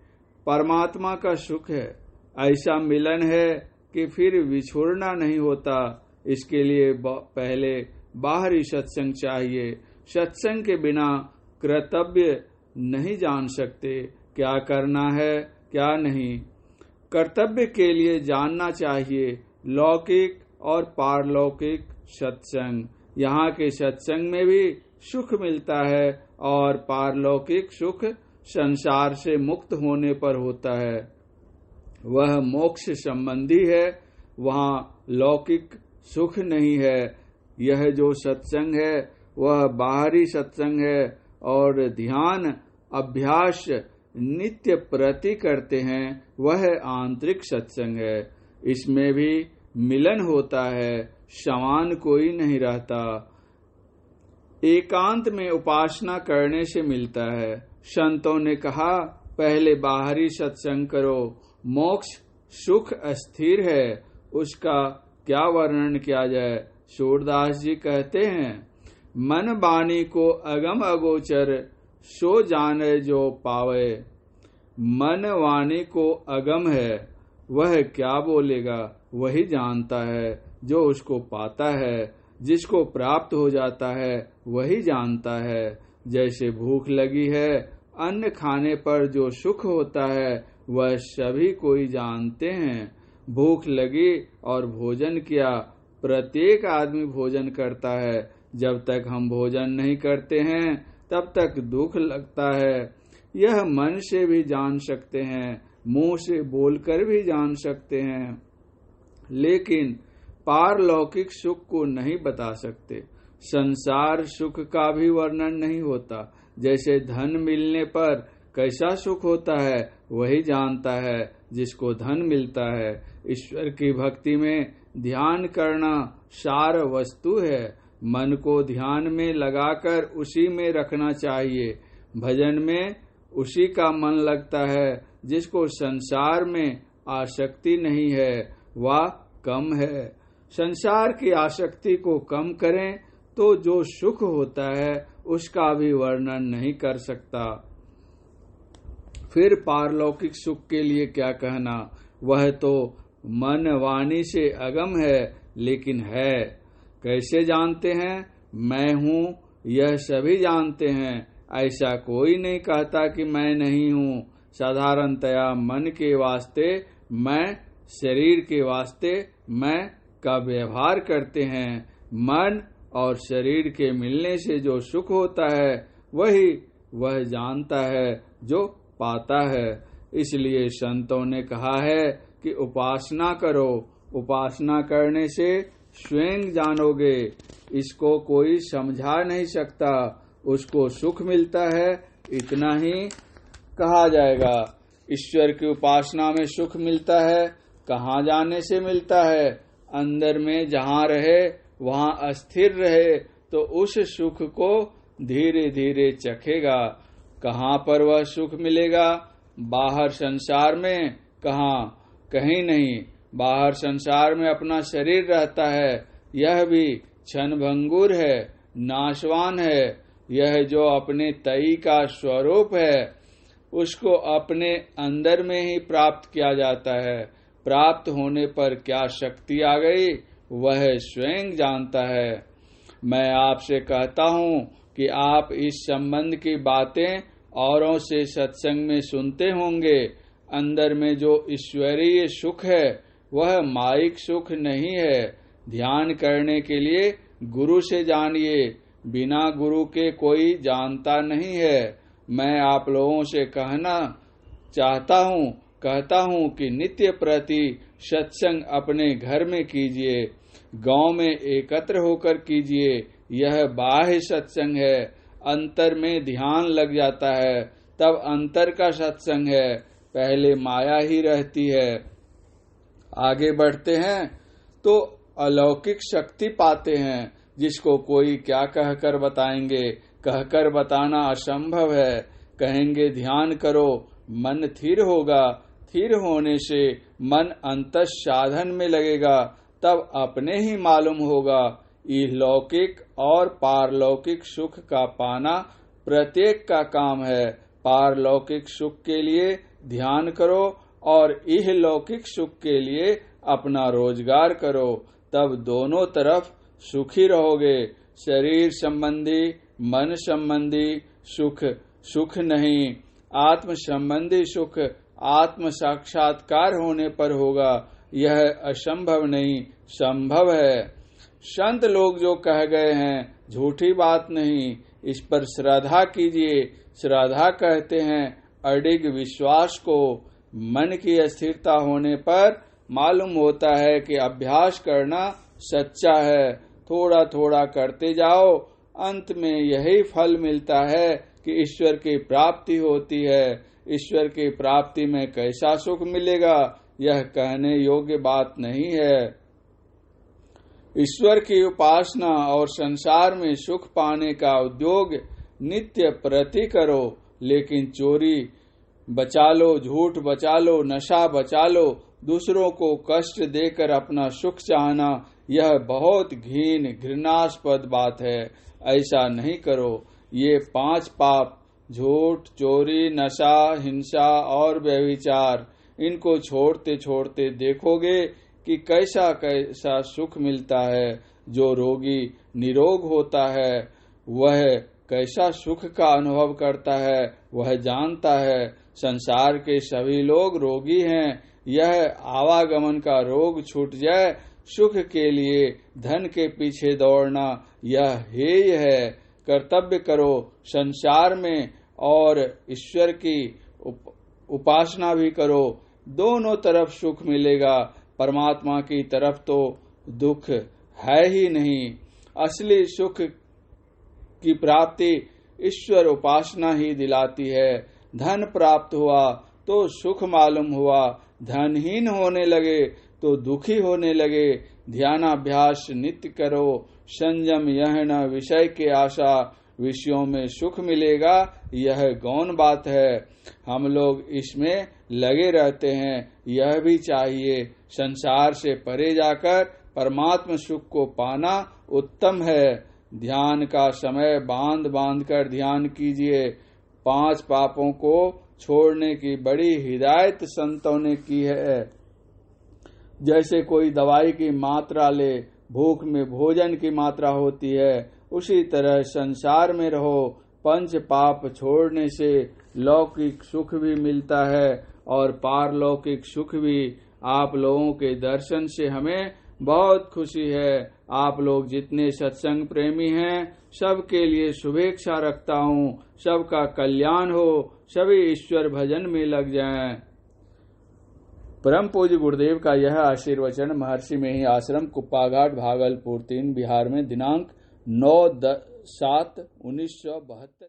परमात्मा का सुख है। ऐसा मिलन है कि फिर विछोड़ना नहीं होता। इसके लिए पहले बाहरी सत्संग चाहिए। सत्संग के बिना कर्तव्य नहीं जान सकते, क्या करना है क्या नहीं। कर्तव्य के लिए जानना चाहिए लौकिक और पारलौकिक सत्संग। यहाँ के सत्संग में भी सुख मिलता है और पारलौकिक सुख संसार से मुक्त होने पर होता है। वह मोक्ष संबंधी है, वहाँ लौकिक सुख नहीं है। यह जो सत्संग है वह बाहरी सत्संग है और ध्यान अभ्यास नित्य प्रति करते हैं, वह आंतरिक सत्संग है। इसमें भी मिलन होता है, समान कोई नहीं रहता। एकांत में उपासना करने से मिलता है। संतों ने कहा पहले बाहरी सत्संग करो। मोक्ष सुख अस्थिर है, उसका क्या वर्णन किया जाए। सूरदास जी कहते हैं, मन बानी को अगम अगोचर, सो जाने जो पावे। मन वाणी को अगम है, वह क्या बोलेगा वही जानता है जो उसको पाता है। जिसको प्राप्त हो जाता है वही जानता है। जैसे भूख लगी है, अन्न खाने पर जो सुख होता है वह सभी कोई जानते हैं। भूख लगी और भोजन किया, प्रत्येक आदमी भोजन करता है। जब तक हम भोजन नहीं करते हैं तब तक दुख लगता है। यह मन से भी जान सकते हैं, मुंह से बोलकर भी जान सकते हैं, लेकिन पारलौकिक सुख को नहीं बता सकते। संसार सुख का भी वर्णन नहीं होता। जैसे धन मिलने पर कैसा सुख होता है वही जानता है जिसको धन मिलता है। ईश्वर की भक्ति में ध्यान करना सार वस्तु है। मन को ध्यान में लगाकर उसी में रखना चाहिए। भजन में उसी का मन लगता है जिसको संसार में आसक्ति नहीं है, वह कम है। संसार की आसक्ति को कम करें तो जो सुख होता है उसका भी वर्णन नहीं कर सकता। फिर पारलौकिक सुख के लिए क्या कहना, वह तो मन वाणी से अगम है, लेकिन है। कैसे जानते हैं? मैं हूँ यह सभी जानते हैं, ऐसा कोई नहीं कहता कि मैं नहीं हूँ। साधारणतया मन के वास्ते मैं, शरीर के वास्ते मैं का व्यवहार करते हैं। मन और शरीर के मिलने से जो सुख होता है वही वह जानता है जो पाता है। इसलिए संतों ने कहा है कि उपासना करो, उपासना करने से स्वयं जानोगे। इसको कोई समझा नहीं सकता, उसको सुख मिलता है, इतना ही कहा जाएगा। ईश्वर की उपासना में सुख मिलता है, कहाँ जाने से मिलता है? अंदर में जहाँ रहे वहाँ अस्थिर रहे तो उस सुख को धीरे धीरे चखेगा। कहाँ पर वह सुख मिलेगा? बाहर संसार में कहाँ? कहीं नहीं। बाहर संसार में अपना शरीर रहता है, यह भी क्षणभंगुर है, नाशवान है। यह जो अपने तई का स्वरूप है उसको अपने अंदर में ही प्राप्त किया जाता है। प्राप्त होने पर क्या शक्ति आ गई वह स्वयं जानता है। मैं आपसे कहता हूँ कि आप इस संबंध की बातें औरों से सत्संग में सुनते होंगे। अंदर में जो ईश्वरीय सुख है वह माइक सुख नहीं है। ध्यान करने के लिए गुरु से जानिए, बिना गुरु के कोई जानता नहीं है। मैं आप लोगों से कहता हूँ कि नित्य प्रति सत्संग अपने घर में कीजिए, गांव में एकत्र होकर कीजिए। यह बाह्य सत्संग है, अंतर में ध्यान लग जाता है, तब अंतर का सत्संग है। पहले माया ही रहती है। आगे बढ़ते हैं तो अलौकिक शक्ति पाते हैं, जिसको कोई क्या कहकर बताएंगे। कहकर बताना असंभव है। कहेंगे ध्यान करो, मन स्थिर होगा। स्थिर होने से मन अंतः साधन में लगेगा, तब अपने ही मालूम होगा। इहलौकिक और पारलौकिक सुख का पाना प्रत्येक का काम है। पारलौकिक सुख के लिए ध्यान करो और इहलौकिक सुख के लिए अपना रोजगार करो, तब दोनों तरफ सुखी रहोगे। शरीर संबंधी, मन संबंधी सुख सुख नहीं। आत्म संबंधी सुख आत्म साक्षात्कार होने पर होगा। यह असंभव नहीं, संभव है। संत लोग जो कह गए हैं झूठी बात नहीं, इस पर श्रद्धा कीजिए। श्रद्धा कहते हैं अडिग विश्वास को। मन की अस्थिरता होने पर मालूम होता है कि अभ्यास करना सच्चा है। थोड़ा थोड़ा करते जाओ, अंत में यही फल मिलता है कि ईश्वर की प्राप्ति होती है। ईश्वर की प्राप्ति में कैसा सुख मिलेगा यह कहने योग्य बात नहीं है। ईश्वर की उपासना और संसार में सुख पाने का उद्योग नित्य प्रति करो, लेकिन चोरी बचा लो, झूठ बचा लो, नशा बचा लो। दूसरों को कष्ट देकर अपना सुख चाहना यह बहुत घृणास्पद बात है। ऐसा नहीं करो। ये 5 पाप, झूठ, चोरी, नशा, हिंसा और व्यभिचार, इनको छोड़ते छोड़ते देखोगे कि कैसा कैसा सुख मिलता है। जो रोगी निरोग होता है वह कैसा सुख का अनुभव करता है वह जानता है। संसार के सभी लोग रोगी हैं। यह आवागमन का रोग छूट जाए। सुख के लिए धन के पीछे दौड़ना यह हेय है। कर्तव्य करो संसार में और ईश्वर की उपासना भी करो। दोनों तरफ सुख मिलेगा। परमात्मा की तरफ तो दुख है ही नहीं। असली सुख की प्राप्ति ईश्वर उपासना ही दिलाती है। धन प्राप्त हुआ तो सुख मालूम हुआ, धनहीन होने लगे तो दुखी होने लगे। ध्यानाभ्यास नित्य करो। संयम यह न विषय के आशा, विषयों में सुख मिलेगा यह गौण बात है। हम लोग इसमें लगे रहते हैं, यह भी चाहिए। संसार से परे जाकर परमात्म सुख को पाना उत्तम है। ध्यान का समय बांध बांध कर ध्यान कीजिए। 5 पापों को छोड़ने की बड़ी हिदायत संतों ने की है। जैसे कोई दवाई की मात्रा ले, भूख में भोजन की मात्रा होती है, उसी तरह संसार में रहो। 5 पाप छोड़ने से लौकिक सुख भी मिलता है और पारलौकिक सुख भी। आप लोगों के दर्शन से हमें बहुत खुशी है। आप लोग जितने सत्संग प्रेमी हैं सबके लिए शुभेच्छा रखता हूँ। सबका कल्याण हो, सभी ईश्वर भजन में लग जाएं। परम पूज्य गुरुदेव का यह आशीर्वचन महर्षि में ही आश्रम कुप्पाघाट भागलपुर 3 बिहार में दिनांक 9/7/1972।